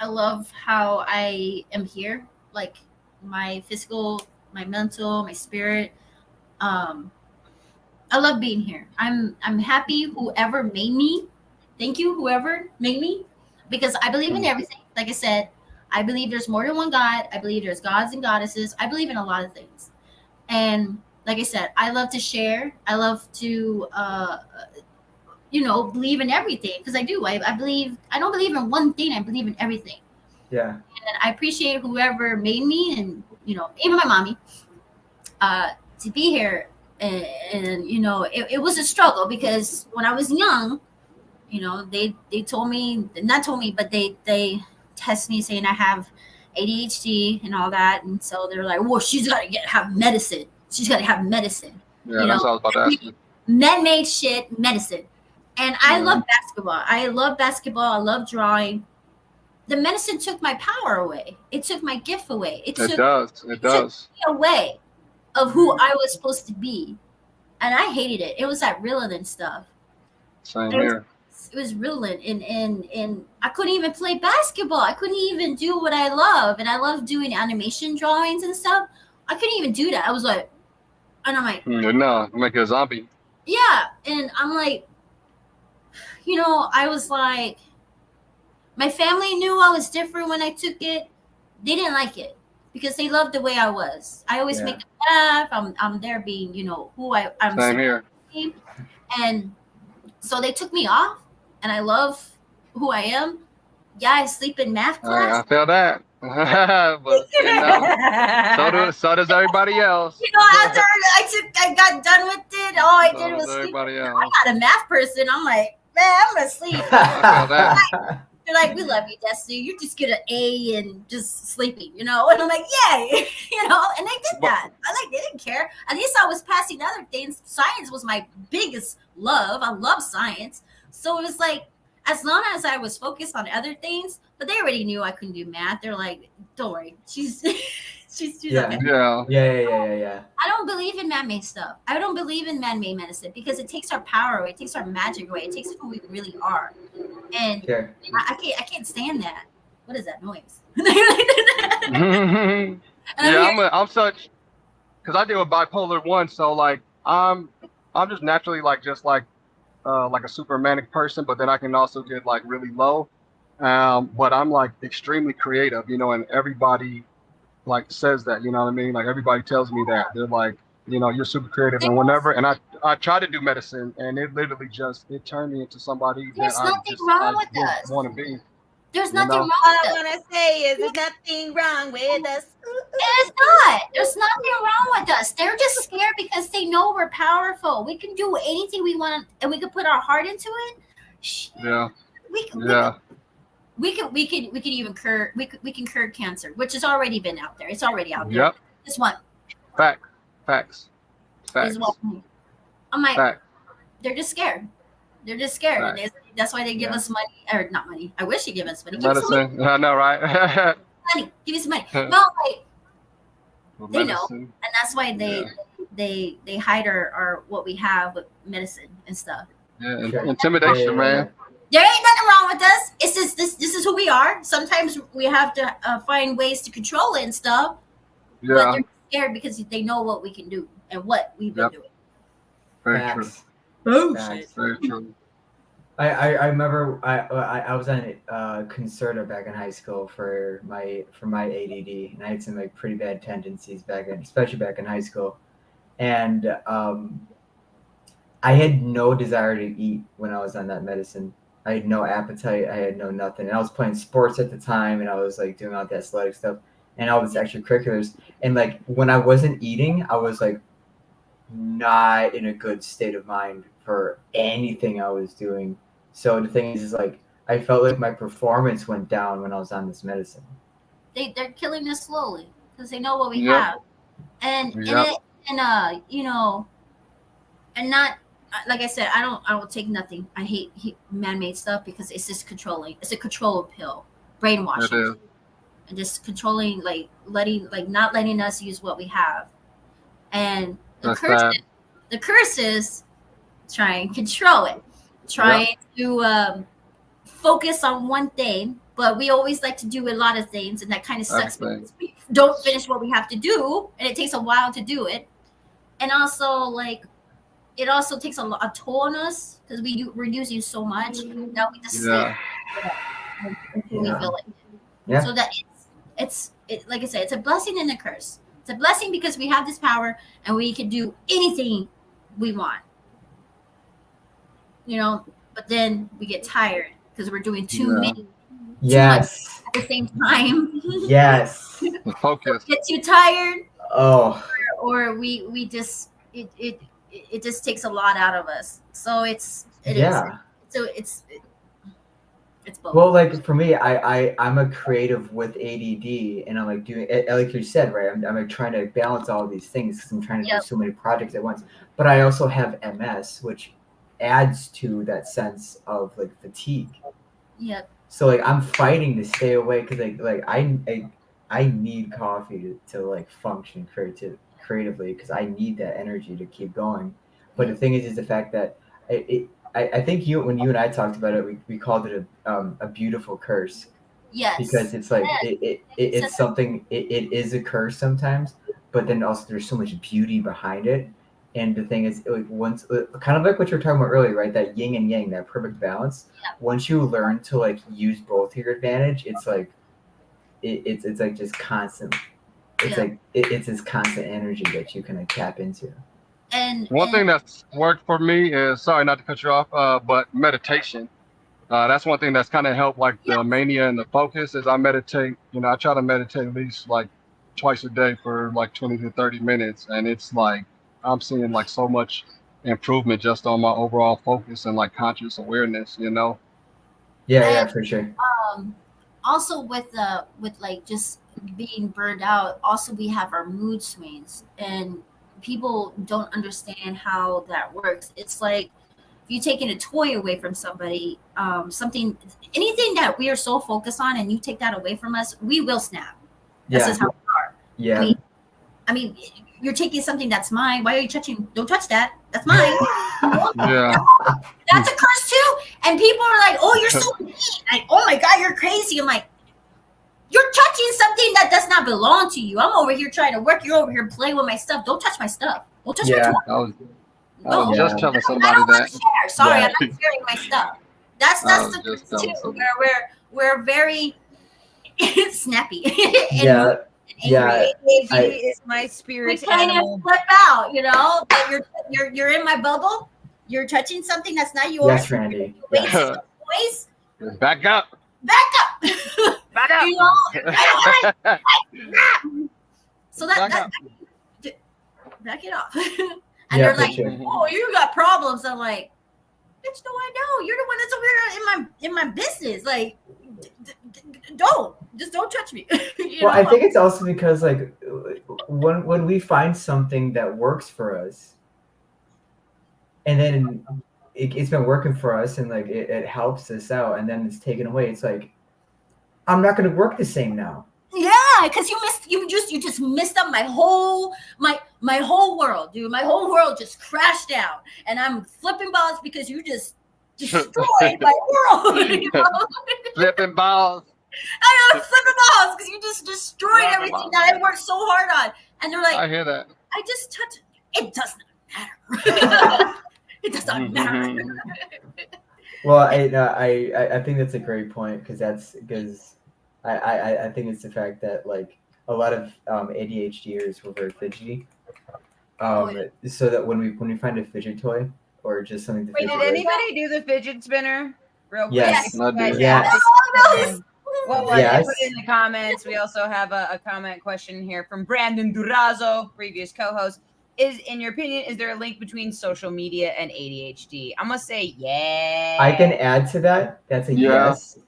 [SPEAKER 3] I love how I am here, like my physical, my mental, my spirit. Um, I love being here. I'm happy whoever made me. Thank you, whoever made me, because I believe in everything. Like I said, I believe there's more than one God. I believe there's gods and goddesses. I believe in a lot of things. And like I said, I love to share. I love to believe in everything, because I do. I believe, I don't believe in one thing, I believe in everything.
[SPEAKER 2] Yeah.
[SPEAKER 3] And I appreciate whoever made me, and even my mommy, to be here. And it was a struggle, because when I was young, they told me, not told me, but they test me saying I have ADHD and all that, and so they're like, well, she's got to have medicine. She's got to have medicine.
[SPEAKER 8] Yeah, that's what I was about to ask you.
[SPEAKER 3] Men-made shit, medicine. And I love basketball. I love basketball. I love drawing. The medicine took my power away. It took my gift away. It took me away of who I was supposed to be. And I hated it. It was that Ritalin stuff.
[SPEAKER 8] Same here.
[SPEAKER 3] It was Ritalin. And I couldn't even play basketball. I couldn't even do what I love. And I love doing animation drawings and stuff. I couldn't even do that. I was like, and I'm like,
[SPEAKER 8] no, make you a zombie.
[SPEAKER 3] Yeah. And I'm like, I was like, my family knew I was different when I took it. They didn't like it because they loved the way I was. I always make them laugh. I'm there being, who I'm.
[SPEAKER 8] Same here.
[SPEAKER 3] And so they took me off, and I love who I am. Yeah, I sleep in math class.
[SPEAKER 8] I feel that. But so does everybody else.
[SPEAKER 3] After I got done with it, all I did was sleep. I'm not a math person. I'm like, man, I'm gonna sleep. I feel that. They're like, we love you, Destiny. You just get an A and just sleeping, And I'm like, yay, And they did that. They didn't care. At least I was passing other things. Science was my biggest love. I love science. So it was like, as long as I was focused on other things, but they already knew I couldn't do math. They're like, don't worry, she's okay.
[SPEAKER 2] Yeah.
[SPEAKER 3] I don't believe in man-made stuff. I don't believe in man-made medicine because it takes our power away. It takes our magic away. It takes who we really are. And I can't stand that. What is that noise?
[SPEAKER 8] I'm such, because I deal with bipolar 1, so like I'm just naturally like a super manic person, but then I can also get like really low. But I'm like extremely creative, and everybody like says that, you know what I mean? Like everybody tells me that. They're like, you're super creative and whatever. And I try to do medicine, and it literally it turned me into somebody
[SPEAKER 3] that
[SPEAKER 8] I
[SPEAKER 3] just
[SPEAKER 8] want to be.
[SPEAKER 3] There's nothing wrong with
[SPEAKER 1] All
[SPEAKER 3] us.
[SPEAKER 1] I want to say is there's nothing wrong with us.
[SPEAKER 3] It's not. There's nothing wrong with us. They're just scared because they know we're powerful. We can do anything we want, and we can put our heart into it.
[SPEAKER 8] Yeah.
[SPEAKER 3] We can even cure. We can cure cancer, which has already been out there. It's already out there.
[SPEAKER 8] Yep.
[SPEAKER 3] Just one.
[SPEAKER 8] Facts.
[SPEAKER 3] I'm like, they're just scared. They're just scared. And that's why they give us money, or not money. I wish they give us money.
[SPEAKER 8] Medicine. I know, right?
[SPEAKER 3] Money. Give me some money. No, they know, and that's why they hide our what we have with medicine and stuff.
[SPEAKER 8] Yeah, intimidation, man.
[SPEAKER 3] There ain't nothing wrong with us. It's just this is who we are. Sometimes we have to find ways to control it and stuff.
[SPEAKER 8] Yeah.
[SPEAKER 3] But they're scared because they know what we can do and what we've been doing.
[SPEAKER 8] Very true. Very true.
[SPEAKER 2] I remember I was on a concerta back in high school for my ADD, and I had some like pretty bad tendencies especially back in high school, and I had no desire to eat when I was on that medicine. I had no appetite. I had no nothing. And I was playing sports at the time, and I was like doing all the athletic stuff and all this extracurriculars. And like when I wasn't eating, I was like not in a good state of mind for anything I was doing. So the thing is like I felt like my performance went down when I was on this medicine.
[SPEAKER 3] They're killing us slowly because they know what we have, and not. Like I said, I don't take nothing. I hate man-made stuff because it's just controlling. It's a control pill, brainwashing, and just controlling, like not letting us use what we have. And the curse is trying to control it, trying to focus on one thing but we always like to do a lot of things, and that kind of sucks
[SPEAKER 8] Everything.
[SPEAKER 3] because we don't finish what we have to do, and it takes a while to do it. And also, like, it also takes a toll on us because we're using so much that we just sleep until we feel like it.
[SPEAKER 2] Yeah.
[SPEAKER 3] So that it's like I said, it's a blessing and a curse. It's a blessing because we have this power and we can do anything we want, you know. But then we get tired because we're doing too many
[SPEAKER 2] Yes.
[SPEAKER 3] at the same time.
[SPEAKER 2] Yes.
[SPEAKER 8] Focus.
[SPEAKER 3] Get too tired.
[SPEAKER 2] Oh.
[SPEAKER 3] Or we just it just takes a lot out of us. So it's both.
[SPEAKER 2] Well, like for me, I'm a creative with ADD, and I'm like doing like you said, right? I'm like trying to balance all of these things because I'm trying to do so many projects at once. But I also have MS, which adds to that sense of like fatigue.
[SPEAKER 3] Yep.
[SPEAKER 2] So like I'm fighting to stay awake because like I need coffee to like function creatively because I need that energy to keep going. But the thing is the fact that I think when you and I talked about it, we called it a beautiful curse.
[SPEAKER 3] Yes.
[SPEAKER 2] Because it's like it's something. It is a curse sometimes, but then also there's so much beauty behind it. And the thing is, like once, kind of like what you were talking about earlier, right? That yin and yang, that perfect balance.
[SPEAKER 3] Yeah.
[SPEAKER 2] Once you learn to like use both to your advantage, it's like it's like just constant. It's like it's this constant energy that you can like tap into.
[SPEAKER 3] And
[SPEAKER 8] one thing that's worked for me is, sorry not to cut you off, but meditation. That's one thing that's kind of helped like the mania and the focus is I meditate. You know, I try to meditate at least like twice a day for like 20 to 30 minutes. And it's like, I'm seeing like so much improvement just on my overall focus and like conscious awareness, you know?
[SPEAKER 2] Yeah, for sure.
[SPEAKER 3] Also with like just being burned out, also we have our mood swings, and people don't understand how that works. It's like if you're taking a toy away from somebody, anything that we are so focused on, and you take that away from us, we will snap. That's just how we are.
[SPEAKER 2] Yeah.
[SPEAKER 3] I mean, you're taking something that's mine. Why are you touching? Don't touch that. That's mine.
[SPEAKER 8] Yeah.
[SPEAKER 3] That's a curse too. And people are like, "Oh, you're so mean." Like, "Oh my God, you're crazy." I'm like, you're touching something that does not belong to you. I'm over here trying to work. You're over here playing with my stuff. Don't touch my stuff. Don't touch my toy.
[SPEAKER 8] I was just telling somebody that.
[SPEAKER 3] Sorry, I'm not sharing my stuff. That's the curse too. We're very snappy.
[SPEAKER 1] ADHD is my spirit animal.
[SPEAKER 3] Flip out, you know. But you're in my bubble. You're touching something that's not yours.
[SPEAKER 2] Yes, Randy.
[SPEAKER 3] Boys,
[SPEAKER 8] back up.
[SPEAKER 3] Back up.
[SPEAKER 8] Back up.
[SPEAKER 3] You know, so that back it off. And they're like, "Oh, you got problems." I'm like, "Bitch, no, I don't. You're the one that's over here in my business. Like, don't touch me."
[SPEAKER 2] Well, I think it's also because like when we find something that works for us, and then it's been working for us, and like it helps us out, and then it's taken away. It's like I'm not going to work the same now.
[SPEAKER 3] Yeah, because you just messed up my whole world, dude. My whole world just crashed down, and I'm flipping balls because you just destroyed my world. You know?
[SPEAKER 8] Flipping balls.
[SPEAKER 3] I know, flipping balls because you just destroyed everything that I worked so hard on. And they're like,
[SPEAKER 8] I hear that.
[SPEAKER 3] I just touched. It does not matter. It does not matter.
[SPEAKER 2] Well, I think that's a great point because I think it's the fact that like a lot of ADHDers were very fidgety. So that when we find a fidget toy or just something to
[SPEAKER 1] Wait, did anybody do the fidget spinner? Real quick.
[SPEAKER 2] Yes.
[SPEAKER 1] Yes. Well,
[SPEAKER 2] yes.
[SPEAKER 1] Put it in the comments. We also have a comment question here from Brandon Durazo, previous co-host. In your opinion, is there a link between social media and ADHD? I'm gonna say yeah.
[SPEAKER 2] I can add to that. That's a yes.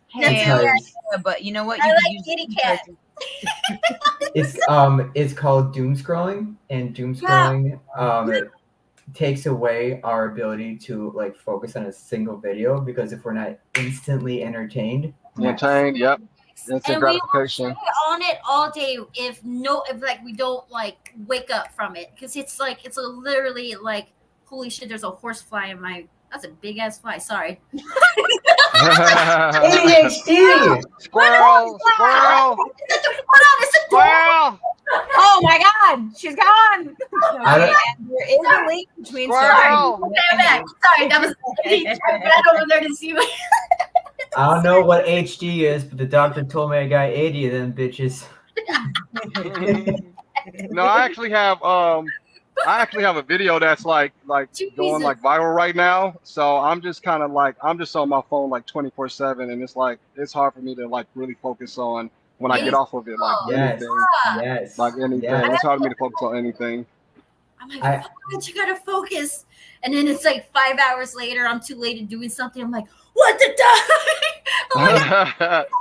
[SPEAKER 1] But you know what?
[SPEAKER 3] I like kitty cat.
[SPEAKER 2] It's called doom scrolling, and doom scrolling it takes away our ability to like focus on a single video because if we're not instantly entertained,
[SPEAKER 8] yep. That's a gratification.
[SPEAKER 3] We will stay on it all day if like we don't like wake up from it because it's literally like holy shit. There's a horse fly in my. That's a big ass fly. Sorry.
[SPEAKER 2] ADHD.
[SPEAKER 8] Squirrel, squirrel, squirrel,
[SPEAKER 1] Oh my God, she's gone.
[SPEAKER 2] I don't-
[SPEAKER 1] And there is a link between
[SPEAKER 8] Squirrel.
[SPEAKER 3] Okay, I'm back. Sorry, that was I ran over there to see what.
[SPEAKER 2] I don't know what HD is, but the doctor told me I got 80 of them bitches.
[SPEAKER 8] No, I actually have a video that's like going like viral right now. So I'm just kind of like I'm just on my phone like 24/7, and it's like it's hard for me to like really focus on when I get off of it like
[SPEAKER 2] Yes,
[SPEAKER 8] anything,
[SPEAKER 2] yes,
[SPEAKER 8] like anything.
[SPEAKER 2] yes.
[SPEAKER 8] It's hard for me to focus on anything.
[SPEAKER 3] I'm like, fuck, you gotta focus. And then it's like 5 hours later, I'm too late to doing something. I'm like, what the duck?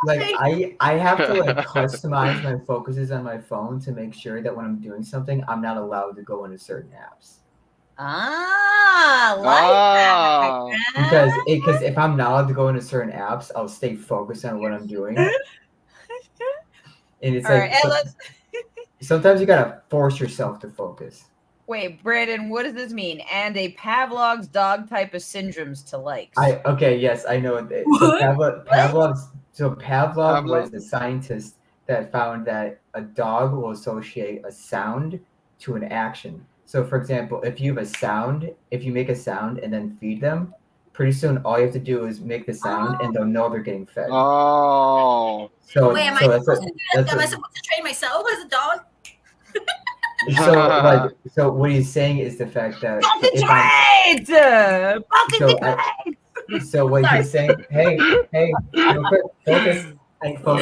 [SPEAKER 2] Like I have to like customize my focuses on my phone to make sure that when I'm doing something, I'm not allowed to go into certain apps. Because if I'm not allowed to go into certain apps, I'll stay focused on what I'm doing. And it's sometimes you gotta force yourself to focus.
[SPEAKER 1] Wait, Brandon, what does this mean? And a Pavlov's dog type of syndromes to likes.
[SPEAKER 2] Yes, I know. So Pavlov was the scientist that found that a dog will associate a sound to an action. So, for example, if you make a sound and then feed them, pretty soon all you have to do is make the sound and they'll know they're getting fed.
[SPEAKER 8] Oh.
[SPEAKER 2] So,
[SPEAKER 3] wait, am I supposed to do that? Am I supposed to train myself as a dog?
[SPEAKER 2] So what he's saying is the fact that so what he's saying, hey, real quick, focus.
[SPEAKER 8] Oh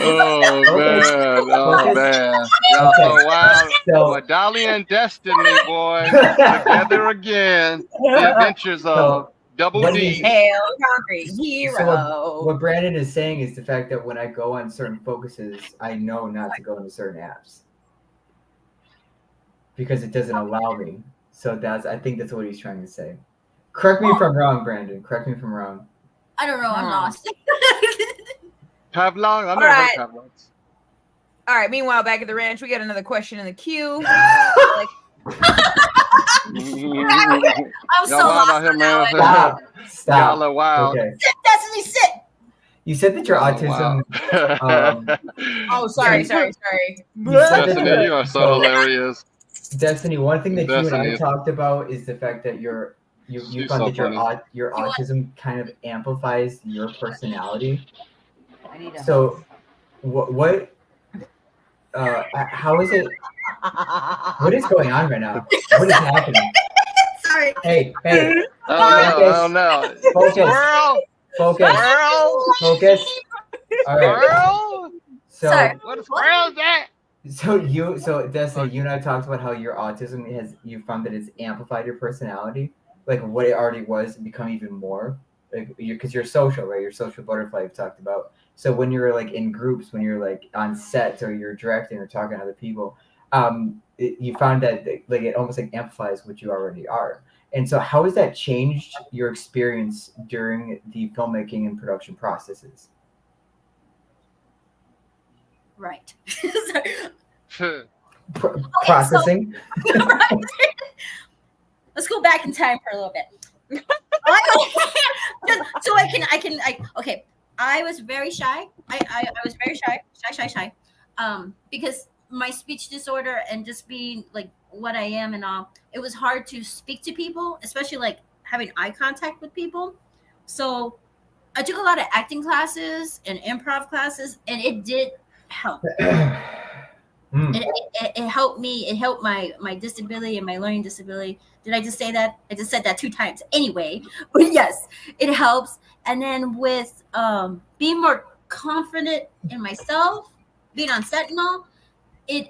[SPEAKER 8] man! Oh wow! So Dolly and Destiny, boy, together again. The adventures of Double D.
[SPEAKER 1] Hail Concrete Hero.
[SPEAKER 2] So what Brandon is saying is the fact that when I go on certain focuses, I know not to go into certain apps because it doesn't allow me. So I think that's what he's trying to say. Correct me if I'm wrong, Brandon. Correct me if I'm wrong.
[SPEAKER 3] I don't know. I'm lost.
[SPEAKER 8] Pavlov? I've never heard Pavlov's.
[SPEAKER 1] All right. Meanwhile, back at the ranch, we got another question in the queue.
[SPEAKER 3] I'm so lost
[SPEAKER 8] him, man.
[SPEAKER 2] Stop.
[SPEAKER 8] Y'all are wild.
[SPEAKER 2] Okay.
[SPEAKER 3] Sit, Destiny, sit.
[SPEAKER 2] You said that your autism.
[SPEAKER 1] Sorry.
[SPEAKER 8] Destiny, you are so hilarious.
[SPEAKER 2] Destiny, one thing that you and I talked about is the fact that you found that your autism kind of amplifies your personality. So, what? How is it? What is going on right now? What is happening?
[SPEAKER 3] Sorry.
[SPEAKER 2] Hey.
[SPEAKER 8] Oh no.
[SPEAKER 2] Focus. Focus. All right.
[SPEAKER 3] Sorry.
[SPEAKER 8] What is that?
[SPEAKER 2] So Destiny, you and I talked about how your autism you found that it's amplified your personality, like what it already was, and become even more. Like because you're social, right? You're social butterfly. You've talked about. So when you're like in groups, when you're like on sets or you're directing or talking to other people, you found that like it almost like amplifies what you already are. And so how has that changed your experience during the filmmaking and production processes?
[SPEAKER 3] Right.
[SPEAKER 2] Processing.
[SPEAKER 3] Let's go back in time for a little bit. So okay. I was very shy. I was very shy. Because my speech disorder and just being like what I am and all, it was hard to speak to people, especially like having eye contact with people. So I took a lot of acting classes and improv classes, and it did help. It helped me. It helped my disability and my learning disability. Did I just say that? I just said that 2 times. Anyway, but yes, it helps. And then with being more confident in myself, being on Sentinel, I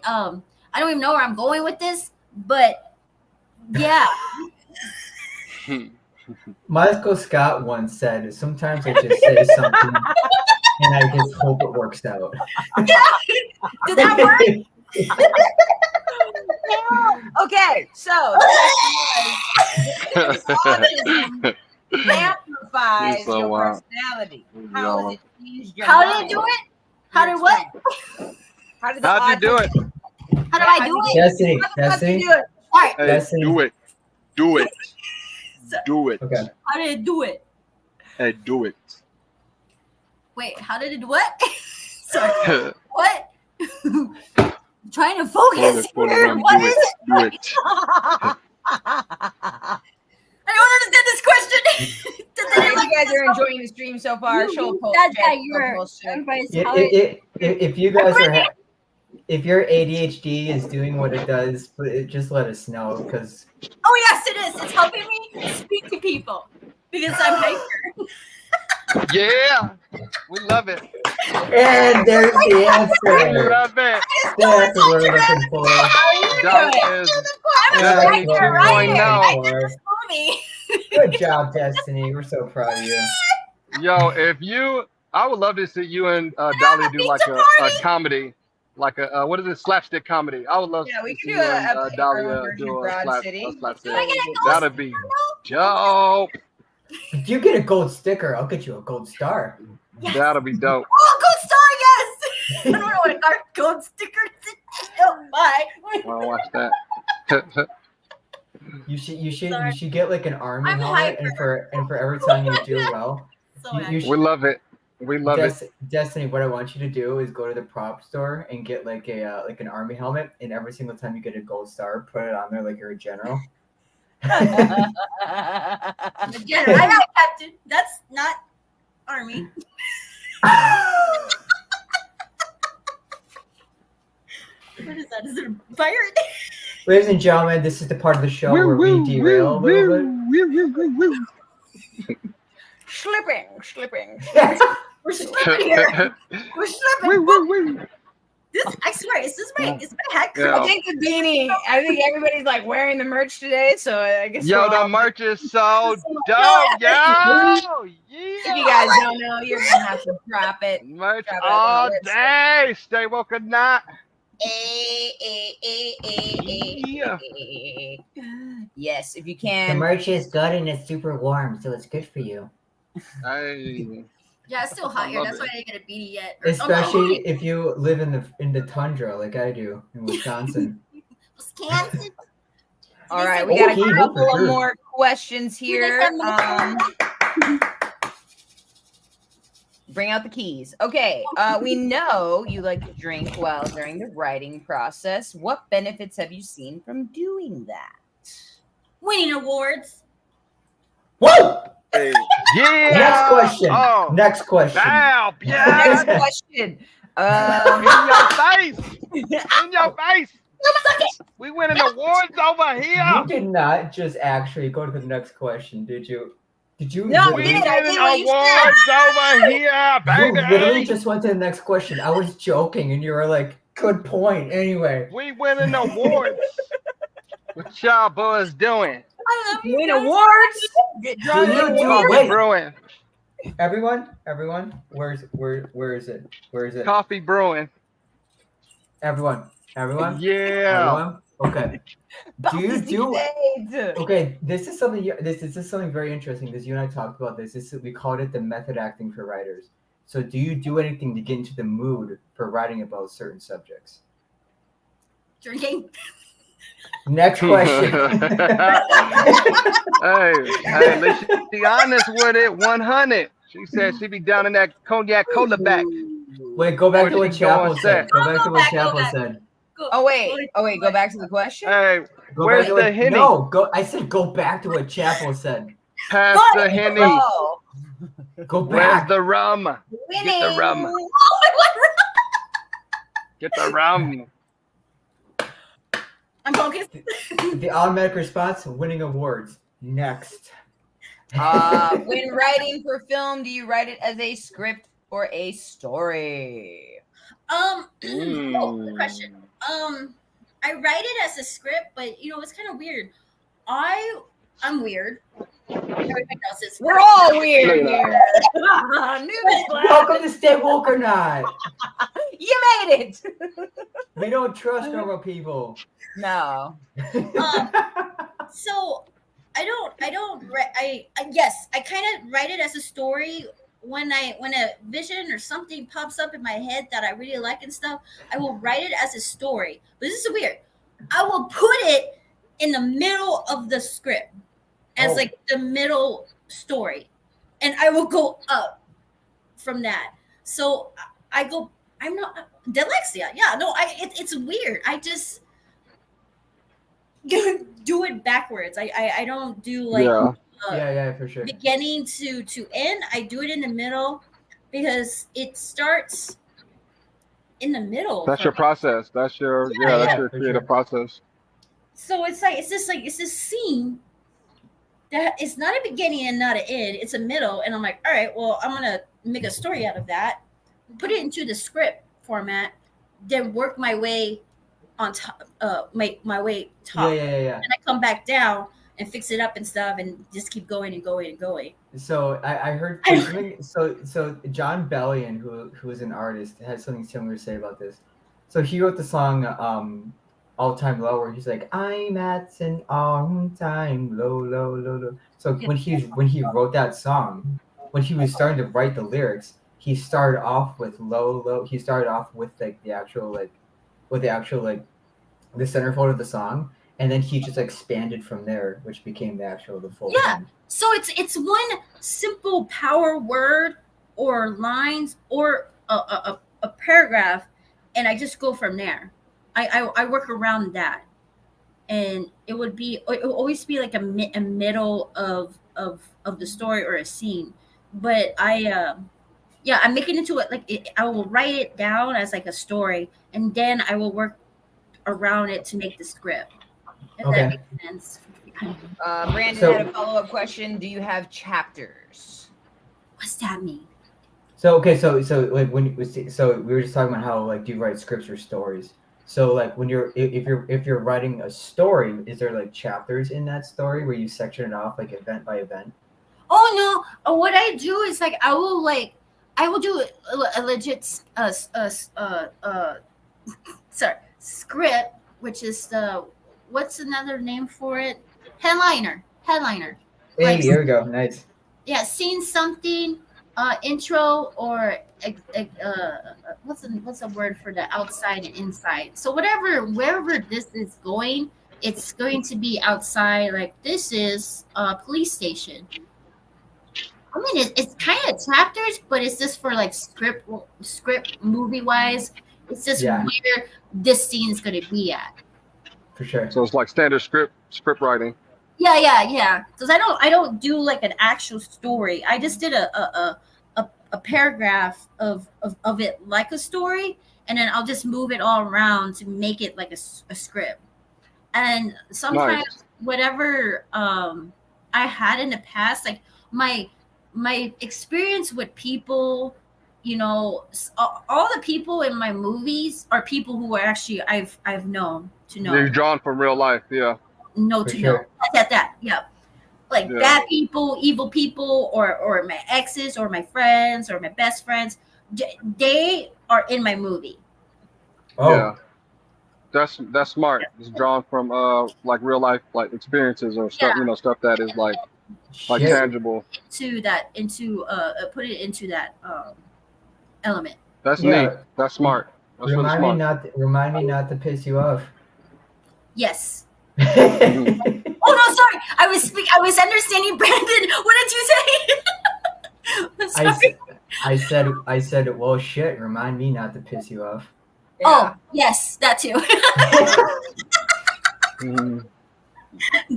[SPEAKER 3] don't even know where I'm going with this, but yeah.
[SPEAKER 2] Michael Scott once said, "Sometimes I just say something, and I just hope it works out."
[SPEAKER 3] Did that work?
[SPEAKER 1] Okay, so autism amplifies your personality. How has it changed your
[SPEAKER 3] How
[SPEAKER 1] mind?
[SPEAKER 3] did it do it? How did what?
[SPEAKER 1] How'd you
[SPEAKER 8] do it?
[SPEAKER 3] How do I do it?
[SPEAKER 2] Destiny.
[SPEAKER 1] Do it?
[SPEAKER 3] All right.
[SPEAKER 8] Hey,
[SPEAKER 2] Destiny.
[SPEAKER 8] do it. Do it.
[SPEAKER 2] Okay.
[SPEAKER 3] How did it do it?
[SPEAKER 8] Hey, do it.
[SPEAKER 3] Wait, how did it? What? Sorry. What? Trying to focus here. What is it?
[SPEAKER 8] Do it.
[SPEAKER 3] I don't understand this question.
[SPEAKER 1] If you guys are enjoying the stream so far, she'll post.
[SPEAKER 2] If you guys are, if your ADHD is doing what it does, just let us know because.
[SPEAKER 3] Oh yes, it is. It's helping me speak to people because I'm hyper.
[SPEAKER 8] Yeah, we love it.
[SPEAKER 2] And there's the answer.
[SPEAKER 8] We love it.
[SPEAKER 2] That's what we're looking for.
[SPEAKER 8] That is Destiny 2.0.
[SPEAKER 2] Good job, Destiny. We're so proud of you.
[SPEAKER 8] Yo, I would love to see you and Dolly do like a comedy, like a what is it, slapstick comedy. I would love to see you and Dolly do a slapstick. That'd be dope.
[SPEAKER 2] If you get a gold sticker, I'll get you a gold star.
[SPEAKER 3] Yes.
[SPEAKER 8] That'll be dope.
[SPEAKER 3] Oh, gold star, yes! I don't know what a gold sticker is. Oh my!
[SPEAKER 8] I want to watch that.
[SPEAKER 2] You should get like an army helmet, and for every time you do well,
[SPEAKER 8] we love it. We love it.
[SPEAKER 2] Destiny, what I want you to do is go to the prop store and get like an army helmet, and every single time you get a gold star, put it on there like you're a general.
[SPEAKER 3] General, I'm not captain. That's not army. What is that? Is it a pirate?
[SPEAKER 2] Ladies and gentlemen, this is the part of the show where we derail a little bit.
[SPEAKER 1] Slipping.
[SPEAKER 3] We're slipping here. We're slipping. I swear, is this my hat?
[SPEAKER 8] Yeah.
[SPEAKER 1] I think the beanie. I think everybody's like wearing the merch today, so I guess.
[SPEAKER 8] Yo, the merch is so dope, yo!
[SPEAKER 1] If you guys don't know, you're gonna have to drop it.
[SPEAKER 8] Merch all day. Stay woke or not.
[SPEAKER 1] Yeah. Yes, if you can.
[SPEAKER 2] The merch is good and it's super warm, so it's good for you.
[SPEAKER 8] Hey.
[SPEAKER 3] Yeah, it's still hot here. That's why I didn't get a beanie yet.
[SPEAKER 2] Especially if you live in the tundra like I do in Wisconsin.
[SPEAKER 3] Wisconsin.
[SPEAKER 1] All right, we got a couple of more questions here. Bring out the keys. Okay, we know you like to drink well during the writing process. What benefits have you seen from doing that?
[SPEAKER 3] Winning awards.
[SPEAKER 2] Whoa!
[SPEAKER 5] Hey.
[SPEAKER 8] Yeah.
[SPEAKER 2] Next question.
[SPEAKER 8] Oh.
[SPEAKER 2] Next question.
[SPEAKER 8] Damn. Yeah.
[SPEAKER 1] Next question.
[SPEAKER 8] In your face. In your face. We winning awards over here.
[SPEAKER 2] You did not just actually go to the next question, did you? Did you?
[SPEAKER 1] No,
[SPEAKER 8] we
[SPEAKER 1] did.
[SPEAKER 8] winning awards over here, baby.
[SPEAKER 2] You literally just went to the next question. I was joking, and you were like, "Good point." Anyway,
[SPEAKER 8] we winning awards. What y'all boys doing?
[SPEAKER 3] I love you.
[SPEAKER 1] Win awards. Get drunk.
[SPEAKER 2] Wait.
[SPEAKER 8] Brewing.
[SPEAKER 2] Everyone, where is it? Where is it?
[SPEAKER 8] Coffee brewing.
[SPEAKER 2] Everyone.
[SPEAKER 8] Yeah.
[SPEAKER 2] Okay. Okay, this is something very interesting because you and I talked about this. We called it the method acting for writers. So do you do anything to get into the mood for writing about certain subjects?
[SPEAKER 3] Drinking.
[SPEAKER 2] Next question.
[SPEAKER 8] hey, let's be honest with it. 100. She said she'd be down in that cognac cola back.
[SPEAKER 2] Wait, go back to what Chapel said. Go back to what Chapel said.
[SPEAKER 1] Oh wait, go back to the question.
[SPEAKER 8] Hey, where's the Henny?
[SPEAKER 2] No, I said go back to what Chapel said.
[SPEAKER 8] Pass the Henny.
[SPEAKER 1] Oh.
[SPEAKER 2] Go back.
[SPEAKER 8] Where's the rum?
[SPEAKER 1] Winning.
[SPEAKER 8] Get the rum. Get the rum.
[SPEAKER 3] I'm focused.
[SPEAKER 2] The automatic response: winning awards. Next.
[SPEAKER 1] When writing for film, do you write it as a script or a story?
[SPEAKER 3] Good question. I write it as a script, but it's kind of weird. I'm weird. Everybody else is.
[SPEAKER 1] We're all weird here.
[SPEAKER 2] Welcome to Stay Woke or Not.
[SPEAKER 1] You made it.
[SPEAKER 2] We don't trust normal people.
[SPEAKER 1] No.
[SPEAKER 3] So I kind of write it as a story. When a vision or something pops up in my head that I really like and stuff, I will write it as a story. But this is weird. I will put it in the middle of the script as like the middle story, and I will go up from that. So I go, I'm not dyslexia. Yeah, no, it's weird. I just do it backwards. I don't do like
[SPEAKER 2] Yeah, for sure.
[SPEAKER 3] beginning to end. I do it in the middle because it starts in the middle.
[SPEAKER 8] That's your process. That's your that's your creative process.
[SPEAKER 3] So it's this scene that it's not a beginning and not an end. It's a middle, and I'm like, all right, well, I'm gonna make a story out of that, put it into the script format, then work my way on top, my way top.
[SPEAKER 2] Yeah.
[SPEAKER 3] And I come back down and fix it up and stuff, and just keep going and going and going.
[SPEAKER 2] So I heard so John Bellion, who is an artist, has something similar to say about this. So he wrote the song All Time Low, where he's like, I'm at an all time low. So when he wrote that song, when he was starting to write the lyrics, he started off with low. He started off with the centerfold of the song, and then he just expanded from there, which became the full thing.
[SPEAKER 3] So it's one simple power word or lines or a paragraph, and I just go from there. I work around that, and it will always be like a middle of the story or a scene. But I'm making it into it I will write it down as like a story, and then I will work around it to make the script. If that makes sense.
[SPEAKER 1] Brandon had a follow-up question. Do you have chapters?
[SPEAKER 3] What's that mean?
[SPEAKER 2] So like we were just talking about how like do you write scripts or stories? So like when if you're writing a story, is there like chapters in that story where you section it off like event by event?
[SPEAKER 3] Oh no! What I do is like I will do a legit script, which is what's another name for it? Headliner.
[SPEAKER 2] Hey, here we go. Nice.
[SPEAKER 3] Yeah, seeing something, intro or what's a word for the outside and inside? So wherever this is going, it's going to be outside. Like this is a police station. I mean, it's kind of chapters, but it's just for like script movie wise. It's just where this scene is going to be at.
[SPEAKER 2] For sure.
[SPEAKER 8] So it's like standard script writing.
[SPEAKER 3] Yeah. Because I don't do like an actual story. I just did a paragraph of it like a story, and then I'll just move it all around to make it like a script. And sometimes whatever I had in the past, like my experience with people, you know, all the people in my movies are people who are actually I've known to know.
[SPEAKER 8] You're drawn from real life, yeah.
[SPEAKER 3] Know. That, yeah. Like bad people, evil people, or my exes, or my friends, or my best friends. They are in my movie.
[SPEAKER 2] Oh.
[SPEAKER 8] Yeah. That's smart. It's drawn from like real life like experiences or stuff, you know, stuff that is like tangible.
[SPEAKER 3] Put it into that element.
[SPEAKER 8] That's neat. That's smart. That's
[SPEAKER 2] remind me not to piss you off.
[SPEAKER 3] Yes. Oh no, sorry. I was understanding Brandon. What did you say?
[SPEAKER 2] I said, well, shit. Remind me not to piss you off.
[SPEAKER 3] Yeah. Oh yes, that too.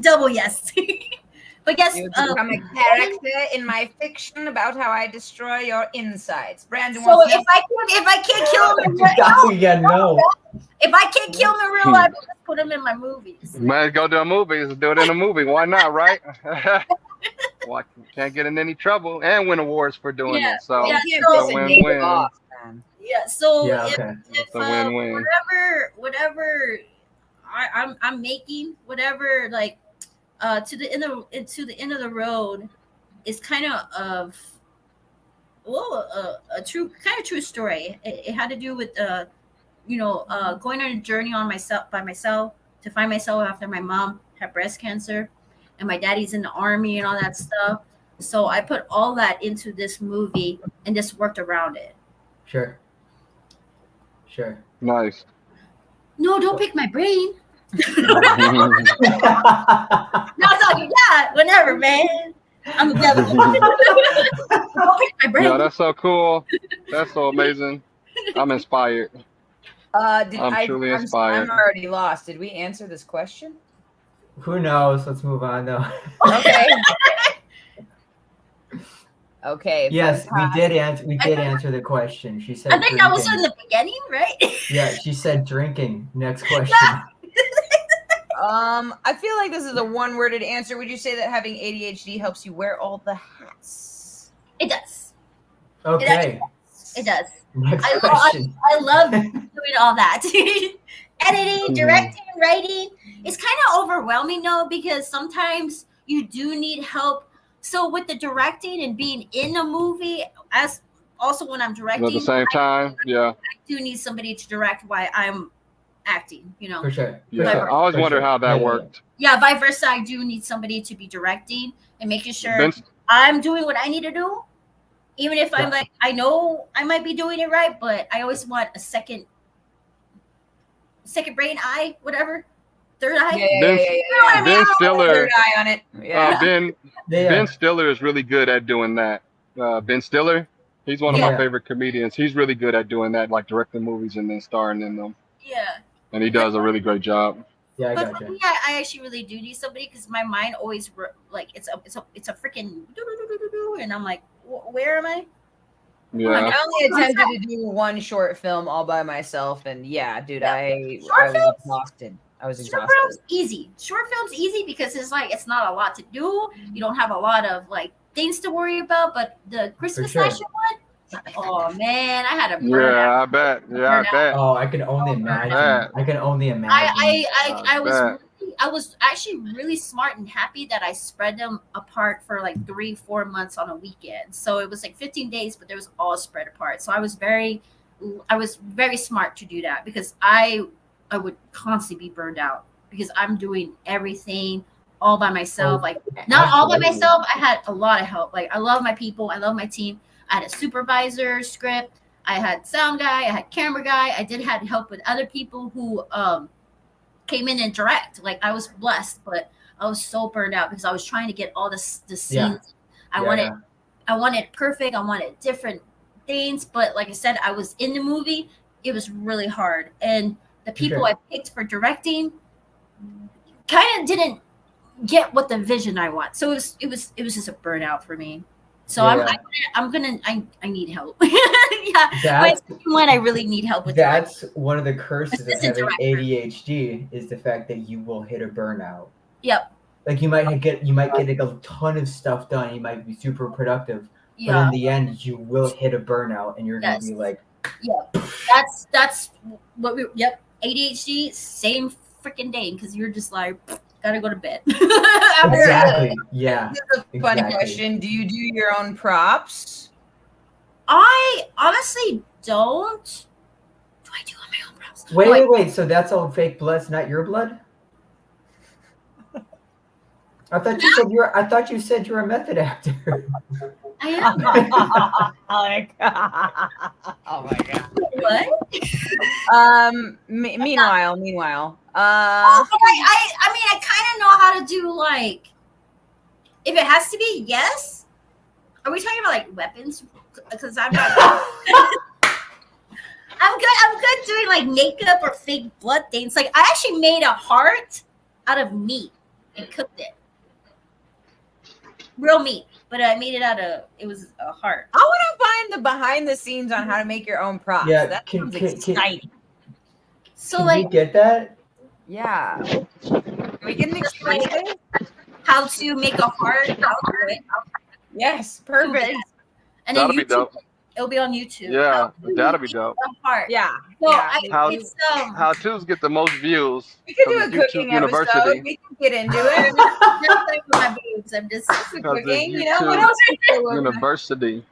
[SPEAKER 3] Double yes. But yes,
[SPEAKER 1] you become a character in my fiction about how I destroy your insides. Brandon.
[SPEAKER 3] So if I can't kill him in if I can't kill him in real life, I'll just put him in my movies.
[SPEAKER 8] Man, go to a movie. Let's do it in a movie. Why not, right? Well, can't get in any trouble and win awards for doing it. So it's a win-win.
[SPEAKER 3] Yeah. So
[SPEAKER 8] if win-win.
[SPEAKER 3] whatever I'm making, whatever like to the end of the road is kind of a true story. It had to do with going on a journey by myself to find myself after my mom had breast cancer and my daddy's in the army and all that stuff. So I put all that into this movie and just worked around it.
[SPEAKER 2] Sure.
[SPEAKER 8] Nice.
[SPEAKER 3] No, don't pick my brain. No, whatever, man. I'm the devil. Don't my brain.
[SPEAKER 8] Yeah, that's so cool. That's so amazing. I'm inspired. I'm truly inspired.
[SPEAKER 1] I'm already lost. Did we answer this question?
[SPEAKER 2] Who knows? Let's move on though.
[SPEAKER 1] Okay. Okay.
[SPEAKER 2] Yes, we did answer. We did answer the question. She said.
[SPEAKER 3] I think that was in the beginning, right?
[SPEAKER 2] Yeah, she said drinking. Next question.
[SPEAKER 1] I feel like this is a one-worded answer. Would you say that having ADHD helps you wear all the hats?
[SPEAKER 3] It does.
[SPEAKER 2] Okay.
[SPEAKER 3] It does.
[SPEAKER 2] Next question.
[SPEAKER 3] I love doing all that. Editing, directing, writing. It's kind of overwhelming though, because sometimes you do need help. So with the directing and being in a movie, as also when I'm directing
[SPEAKER 8] At the same time, yeah.
[SPEAKER 3] I do need somebody to direct while I'm acting, you know.
[SPEAKER 2] For sure.
[SPEAKER 8] Yeah, I always wonder how that worked.
[SPEAKER 3] Yeah, vice versa. I do need somebody to be directing and making sure I'm doing what I need to do. Even if I'm like, I know I might be doing it right, but I always want a second brain eye, whatever. Third eye.
[SPEAKER 8] Ben Stiller.
[SPEAKER 1] Third eye on it. Yeah.
[SPEAKER 8] Ben Stiller is really good at doing that. Ben Stiller, he's one of my favorite comedians. He's really good at doing that, like directing movies and then starring in them.
[SPEAKER 3] Yeah.
[SPEAKER 8] And he does a really great job.
[SPEAKER 2] Yeah, I
[SPEAKER 3] but
[SPEAKER 2] gotcha.
[SPEAKER 3] for me, I actually really do need somebody because my mind always like it's a freaking and I'm like, where am I?
[SPEAKER 8] Yeah.
[SPEAKER 1] I only attempted to do one short film all by myself, and yeah, dude, I was exhausted.
[SPEAKER 3] Short films easy. Short films easy because it's like it's not a lot to do. You don't have a lot of like things to worry about. But the Christmas slasher one, oh man, I had a burn out.
[SPEAKER 8] I bet. Yeah, I bet.
[SPEAKER 2] Oh, I can only imagine. I can only imagine.
[SPEAKER 3] I was actually really smart and happy that I spread them apart for like 3-4 months on a weekend. So it was like 15 days, but they was all spread apart. So I was very smart to do that because I would constantly be burned out because I'm doing everything all by myself. Like not all by myself. I had a lot of help. Like I love my people. I love my team. I had a supervisor, script. I had sound guy. I had camera guy. I did have help with other people who came in and direct. Like I was blessed, but I was so burned out because I was trying to get all the scenes.
[SPEAKER 2] Yeah.
[SPEAKER 3] I wanted perfect. I wanted different things, but like I said, I was in the movie. It was really hard, and the people I picked for directing kind of didn't get what the vision I want. So it was just a burnout for me. So I need help. Yeah, when I really need help with
[SPEAKER 2] that's directing. One of the curses of having ADHD is the fact that you will hit a burnout.
[SPEAKER 3] Yep.
[SPEAKER 2] Like you might get a ton of stuff done. You might be super productive, but in the end, you will hit a burnout, and you're gonna be like,
[SPEAKER 3] that's what we. Yep. ADHD, same freaking day, because you're just like, gotta go to bed.
[SPEAKER 2] Exactly. Yeah.
[SPEAKER 1] This is a fun question. Do you do your own props?
[SPEAKER 3] I honestly don't. Do I do my own props?
[SPEAKER 2] Wait. So that's all fake blood. It's not your blood. I thought you said you're a method actor.
[SPEAKER 3] I am.
[SPEAKER 1] Oh my god.
[SPEAKER 3] What?
[SPEAKER 1] Meanwhile.
[SPEAKER 3] I kind of know how to do like. If it has to be, yes. Are we talking about like weapons? Because I'm not. I'm good doing like makeup or fake blood things. Like I actually made a heart out of meat and cooked it. Real meat, but I made it it was a heart.
[SPEAKER 1] I want to find the behind the scenes on how to make your own props.
[SPEAKER 2] Yeah,
[SPEAKER 1] that sounds exciting.
[SPEAKER 2] Can we get that?
[SPEAKER 1] Yeah. Can we get an exclusive?
[SPEAKER 3] How to make a heart out of it.
[SPEAKER 1] Yes, perfect.
[SPEAKER 3] And
[SPEAKER 8] that'll
[SPEAKER 3] then
[SPEAKER 8] be dope.
[SPEAKER 3] It'll be on YouTube.
[SPEAKER 8] Yeah, that'll be dope.
[SPEAKER 3] Heart.
[SPEAKER 1] Yeah.
[SPEAKER 3] So
[SPEAKER 8] how to's get the most views.
[SPEAKER 1] We could do a cooking episode. We can get into it.
[SPEAKER 3] My boobs. I'm just
[SPEAKER 1] cooking. You know what else?
[SPEAKER 8] University.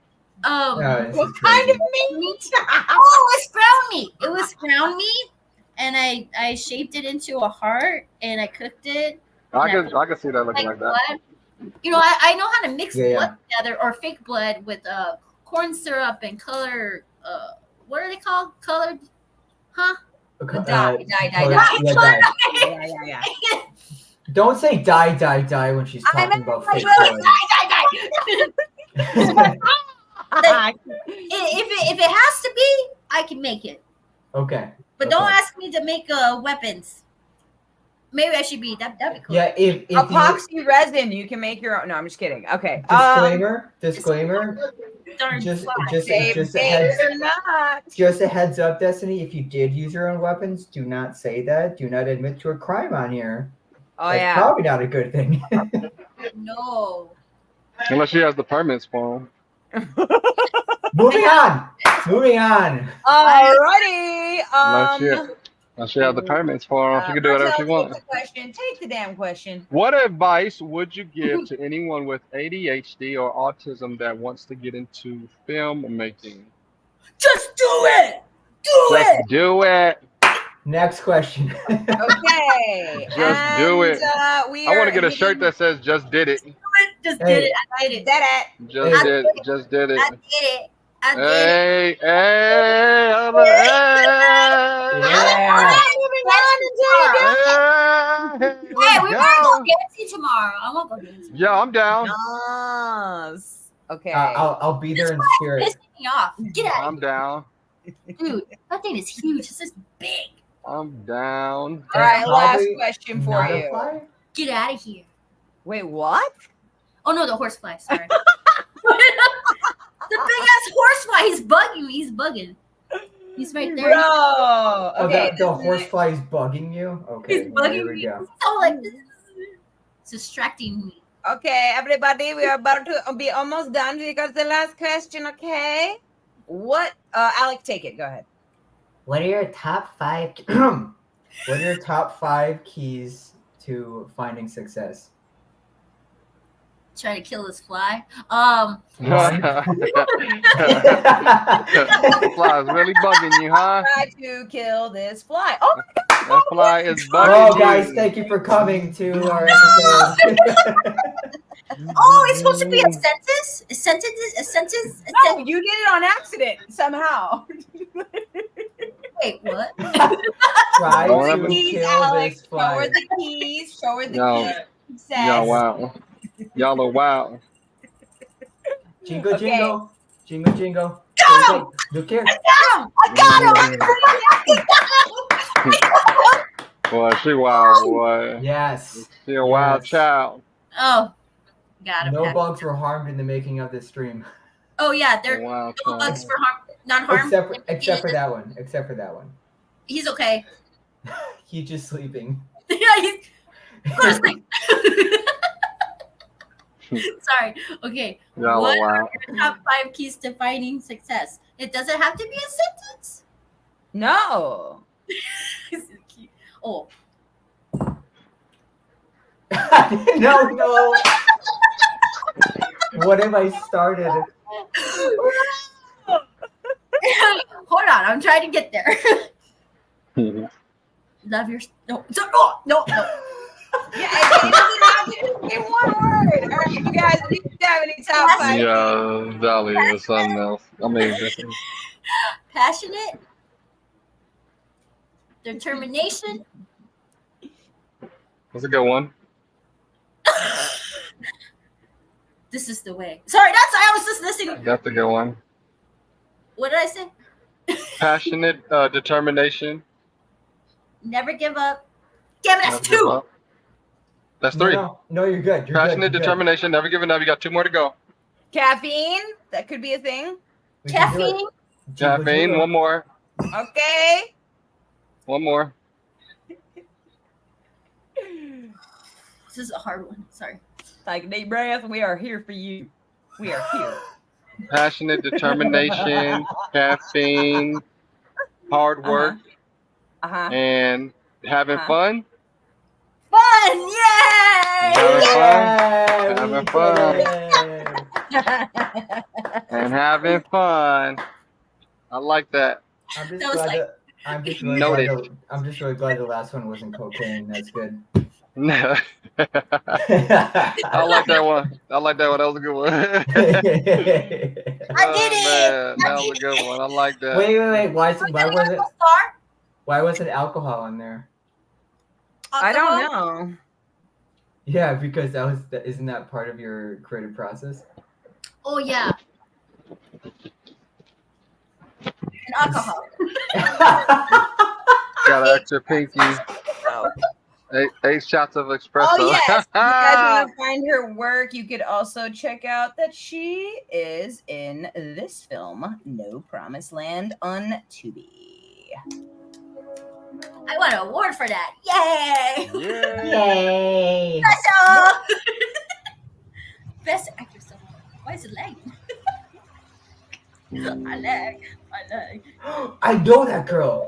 [SPEAKER 1] What kind of meat?
[SPEAKER 3] Oh, it's ground meat. It was ground meat, and I shaped it into a heart, and I cooked it.
[SPEAKER 8] I can see that looking like that.
[SPEAKER 3] Blood. You know, I know how to mix blood together or fake blood with corn syrup and color. What are they called? Colored, huh?
[SPEAKER 1] Dye.
[SPEAKER 2] Yeah. Don't say die when she's talking about fake blood.
[SPEAKER 3] if it has to be, I can make it.
[SPEAKER 2] Okay.
[SPEAKER 3] But don't ask me to make weapons. Maybe I should be. That'd be cool.
[SPEAKER 2] Yeah, if
[SPEAKER 1] epoxy resin, you can make your own. No, I'm just kidding. Okay.
[SPEAKER 2] Disclaimer. Just a heads up, Destiny. If you did use your own weapons, do not say that. Do not admit to a crime on here.
[SPEAKER 1] Oh,
[SPEAKER 2] That's
[SPEAKER 1] yeah.
[SPEAKER 2] probably not a good thing.
[SPEAKER 3] No.
[SPEAKER 8] Unless she has the permits for them.
[SPEAKER 2] Moving on.
[SPEAKER 1] Alrighty.
[SPEAKER 8] Unless she has the permits for them. She can do whatever she wants.
[SPEAKER 1] Take the damn question.
[SPEAKER 8] What advice would you give to anyone with ADHD or autism that wants to get into filmmaking?
[SPEAKER 3] Just do it.
[SPEAKER 8] Do it.
[SPEAKER 2] Next question.
[SPEAKER 1] Okay.
[SPEAKER 8] Just do it. I want to get a shirt that says "Just did it."
[SPEAKER 3] Just did it. I did it.
[SPEAKER 8] Just did it.
[SPEAKER 3] I did it.
[SPEAKER 8] Hey.
[SPEAKER 3] Hey, we might go dancing tomorrow. I want to go dancing.
[SPEAKER 8] Yeah, I'm down.
[SPEAKER 1] Yes. Okay.
[SPEAKER 2] I'll be there in spirit.
[SPEAKER 3] Pissing me off. Get out.
[SPEAKER 8] I'm down.
[SPEAKER 3] Dude, that thing is huge. It's just big.
[SPEAKER 8] I'm down.
[SPEAKER 1] All right, last question for you.
[SPEAKER 3] Get out of here.
[SPEAKER 1] Wait, what?
[SPEAKER 3] Oh no, the horsefly. Sorry. The big ass horsefly. He's bugging me. He's bugging. He's right there.
[SPEAKER 1] Bro. Okay.
[SPEAKER 2] The horsefly is bugging you. Okay.
[SPEAKER 3] He's bugging me.
[SPEAKER 2] Go.
[SPEAKER 3] So like, it's distracting me.
[SPEAKER 1] Okay, everybody, we are about to be almost done because the last question. Okay. What? Alec, take it. Go ahead.
[SPEAKER 2] What are your top 5? What are your top 5 keys to finding success?
[SPEAKER 3] Try to kill this fly.
[SPEAKER 8] The fly is really bugging you, huh?
[SPEAKER 1] Try to kill this fly. Oh my God.
[SPEAKER 8] That fly is bugging you.
[SPEAKER 2] Guys, thank you for coming to our episode.
[SPEAKER 3] Oh, it's supposed to be a sentence? A sentence?
[SPEAKER 1] No, you did it on accident somehow.
[SPEAKER 3] Wait, what?
[SPEAKER 2] Try
[SPEAKER 1] Show
[SPEAKER 2] to
[SPEAKER 1] her the keys,
[SPEAKER 2] kill
[SPEAKER 1] Alex.
[SPEAKER 2] this
[SPEAKER 1] Show
[SPEAKER 2] fly.
[SPEAKER 1] her the keys. Show her the keys.
[SPEAKER 8] Y'all wow. Y'all are wow.
[SPEAKER 2] Jingle, jingle. Jingle, jingle.
[SPEAKER 3] Got him!
[SPEAKER 2] Look here.
[SPEAKER 3] I got him!
[SPEAKER 8] Boy, she wild, boy.
[SPEAKER 2] Yes.
[SPEAKER 8] She a wild child.
[SPEAKER 3] Oh, got him.
[SPEAKER 2] No bugs were harmed in the making of this stream.
[SPEAKER 3] Oh yeah, there are
[SPEAKER 8] Wild
[SPEAKER 3] no
[SPEAKER 8] child.
[SPEAKER 3] bugs for harm, not harm.
[SPEAKER 2] Except for that one.
[SPEAKER 3] He's okay.
[SPEAKER 2] He's just sleeping.
[SPEAKER 3] Yeah, he's go to sleep. Sorry. Okay.
[SPEAKER 8] Y'all
[SPEAKER 3] What
[SPEAKER 8] are
[SPEAKER 3] are
[SPEAKER 8] wild.
[SPEAKER 3] your top 5 keys to finding success? It doesn't have to be a sentence.
[SPEAKER 1] No.
[SPEAKER 3] Oh.
[SPEAKER 2] No. What have I started?
[SPEAKER 3] Hold on, I'm trying to get there. Love your no.
[SPEAKER 1] Yeah, it doesn't have to be one word. All right, you guys, do you have any top 5?
[SPEAKER 8] Yeah, Dolly is something else. I mean,
[SPEAKER 3] Passionate. Determination.
[SPEAKER 8] that's a good one.
[SPEAKER 3] This is the way. Sorry, I was just listening.
[SPEAKER 8] That's a good one.
[SPEAKER 3] What did I say?
[SPEAKER 8] Passionate, determination.
[SPEAKER 3] Never give up. Damn it, that's
[SPEAKER 8] Never give
[SPEAKER 3] 2.
[SPEAKER 8] up. That's 3.
[SPEAKER 2] No, you're good.
[SPEAKER 8] Passionate, determination, never giving up. You got 2 more to go.
[SPEAKER 1] Caffeine. That could be a thing.
[SPEAKER 3] Caffeine.
[SPEAKER 8] Caffeine, 1 more.
[SPEAKER 1] Okay.
[SPEAKER 8] 1 more.
[SPEAKER 3] This is a hard one. Sorry.
[SPEAKER 1] Take a deep breath. We are here for you. We are here.
[SPEAKER 8] Passionate, determination, caffeine, hard work, and having fun.
[SPEAKER 3] Fun! Yay!
[SPEAKER 8] Having fun. And having fun. I like that.
[SPEAKER 2] I'm just really glad the last one wasn't cocaine. That's good.
[SPEAKER 8] I like that one. That was a good one.
[SPEAKER 3] I did it.
[SPEAKER 8] Man, that was a good one. I like that.
[SPEAKER 2] Wait. Why wasn't alcohol on there?
[SPEAKER 1] I don't know.
[SPEAKER 2] Yeah, because isn't that part of your creative process?
[SPEAKER 3] Oh yeah. and alcohol.
[SPEAKER 8] Got an extra pinky. 8 shots of espresso.
[SPEAKER 1] Oh yes, if you guys want to find her work, you could also check out that she is in this film, No Promised Land, on Tubi.
[SPEAKER 3] I won an award for that. Yay!
[SPEAKER 2] Yay!
[SPEAKER 3] Best actress award. Why is it lagging? I lag.
[SPEAKER 2] I know that girl.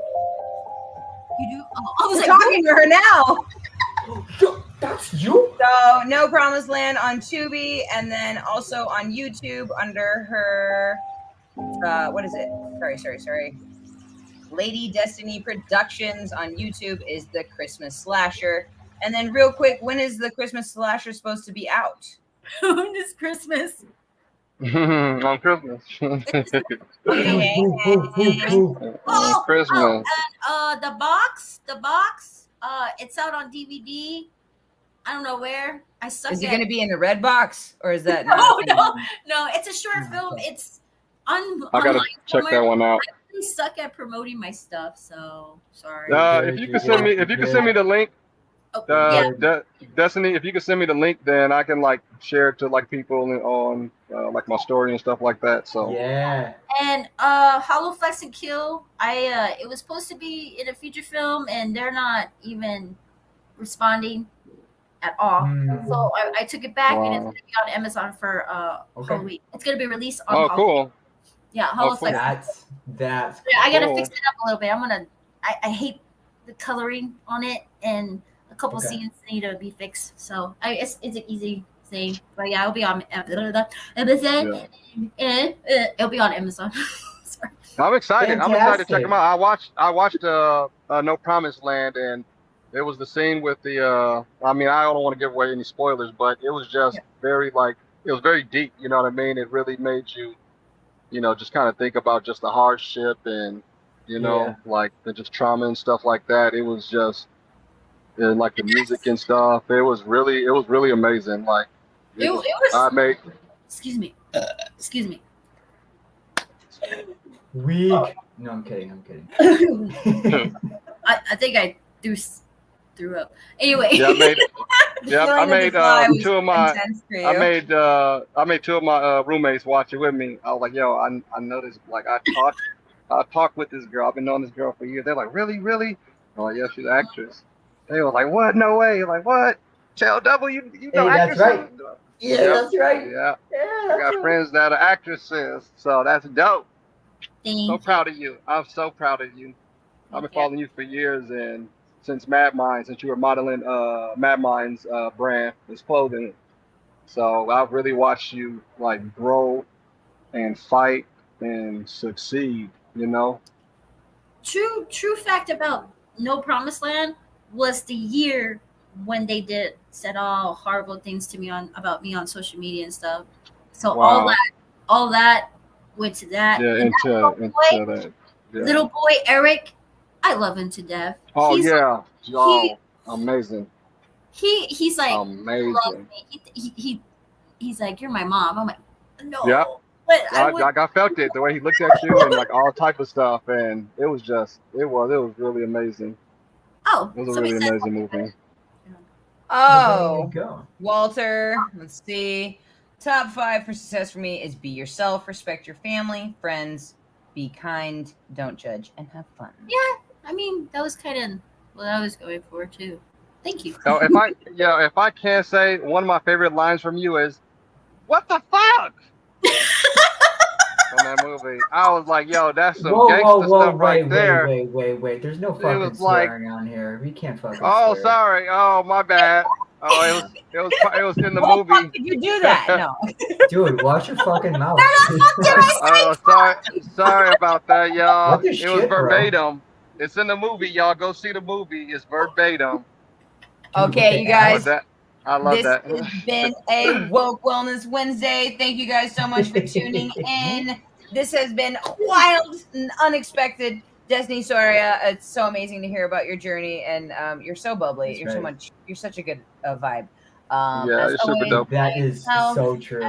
[SPEAKER 3] You do? Oh, I was
[SPEAKER 1] We're
[SPEAKER 3] like,
[SPEAKER 1] talking to her now.
[SPEAKER 2] Yo, that's you?
[SPEAKER 1] So, No Promised Land on Tubi, and then also on YouTube under her, what is it? Sorry. Lady Destiny Productions on YouTube is the Christmas slasher. And then real quick, when is the Christmas slasher supposed to be out?
[SPEAKER 3] on this Christmas.
[SPEAKER 8] On Christmas.
[SPEAKER 3] Oh,
[SPEAKER 8] Christmas.
[SPEAKER 3] and the box, it's out on DVD. I don't know where. I suck.
[SPEAKER 1] Is it going to be in the red box, or is that
[SPEAKER 3] No,
[SPEAKER 1] not?
[SPEAKER 3] no, it's a short film. It's on.
[SPEAKER 8] I gotta check that one out.
[SPEAKER 3] I really suck at promoting my stuff, so sorry.
[SPEAKER 8] If you could send me the link, Destiny, if you could send me the link, then I can like share it to like people on like my story and stuff like that. So
[SPEAKER 2] yeah.
[SPEAKER 3] And Hollow Flex and Kill, it was supposed to be in a feature film, and they're not even responding at all. So I took it back, and it's gonna be on Amazon for Halloween. It's gonna be released on.
[SPEAKER 8] Oh, cool.
[SPEAKER 3] Yeah, Hollow Flex.
[SPEAKER 2] That's.
[SPEAKER 3] Yeah, I gotta
[SPEAKER 8] cool.
[SPEAKER 3] fix it up a little bit. I hate the coloring on it, and a couple scenes need to be fixed. So it's an easy thing. But yeah, it'll be on Amazon. It'll be on Amazon. Sorry.
[SPEAKER 8] I'm excited.
[SPEAKER 2] Fantastic.
[SPEAKER 8] I'm excited to check them out. I watched No Promised Land, and it was the scene with the. I mean, I don't want to give away any spoilers, but it was just very it was very deep. You know what I mean? It really made you, just kind of think about just the hardship and, like the just trauma and stuff like that. It was just, and like the music and stuff. It was really amazing. Like,
[SPEAKER 3] It was.
[SPEAKER 8] I made.
[SPEAKER 3] Excuse me.
[SPEAKER 2] Weak. No, I'm kidding.
[SPEAKER 3] I think I threw up. Anyway.
[SPEAKER 8] Yeah, I made two of my roommates watch it with me. I was like, yo, I know this. Like, I talked with this girl. I've been knowing this girl for years. They're like, really? I'm like, yeah, she's an actress. They were like, what? No way. Like, what? Chell Double, you know actresses?
[SPEAKER 2] That's right. Yeah, that's right.
[SPEAKER 8] Yeah. I got friends that are actresses, so that's dope. So proud of you. I'm so proud of you. I've been following you for years, and since Mad Minds, since you were modeling Mad Minds brand, this clothing. So I've really watched you like grow and fight and succeed,
[SPEAKER 3] True fact about No Promised Land was the year when they said all horrible things to me about me on social media and stuff. So all that went to that.
[SPEAKER 8] Yeah,
[SPEAKER 3] and
[SPEAKER 8] into that. Yeah.
[SPEAKER 3] Little boy Eric, I love him to death.
[SPEAKER 8] Oh yeah, amazing.
[SPEAKER 3] He's like
[SPEAKER 8] amazing.
[SPEAKER 3] Loves me. He's like, you're my mom. I'm like, no.
[SPEAKER 8] Yeah.
[SPEAKER 3] But
[SPEAKER 8] I felt it the way he looked at you and like all type of stuff, and it was really amazing.
[SPEAKER 3] Oh,
[SPEAKER 8] it was a really amazing movie.
[SPEAKER 1] Oh, Walter, let's see. Top 5 for success for me is be yourself, respect your family, friends, be kind, don't judge, and have fun.
[SPEAKER 3] Yeah, I mean, that was kind of what I was going for too. Thank you.
[SPEAKER 8] So if I can say one of my favorite lines from you is, "What the fuck?" From that movie, I was like, "Yo, that's some gangster stuff right there."
[SPEAKER 2] Wait. There's no fucking swearing on here. We can't fucking.
[SPEAKER 8] Oh,
[SPEAKER 2] swear.
[SPEAKER 8] sorry. Oh, my bad. Oh, it was in the movie.
[SPEAKER 1] How did you do that? No.
[SPEAKER 2] Dude, watch your fucking mouth.
[SPEAKER 8] Oh, sorry about that, y'all.
[SPEAKER 2] It
[SPEAKER 8] was verbatim. Bro. It's in the movie, y'all. Go see the movie. It's verbatim.
[SPEAKER 1] Okay, you guys.
[SPEAKER 8] I love that.
[SPEAKER 1] This has been a Woke Wellness Wednesday. Thank you guys so much for tuning in. This has been wild and unexpected. Destiny Soria, it's so amazing to hear about your journey, and you're so bubbly. You're such a good vibe.
[SPEAKER 8] Yeah, it's super dope.
[SPEAKER 2] That is so true.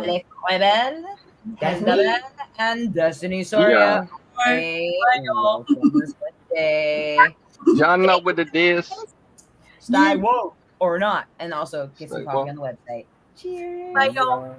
[SPEAKER 1] And Destiny Soria. Hey,
[SPEAKER 3] Bye, y'all.
[SPEAKER 1] welcome to Wednesday.
[SPEAKER 8] Y'all know what it is.
[SPEAKER 1] Stay woke or not. And also get some
[SPEAKER 8] Stay
[SPEAKER 1] coffee
[SPEAKER 8] woke.
[SPEAKER 1] on the website. Cheers.
[SPEAKER 3] Bye, y'all.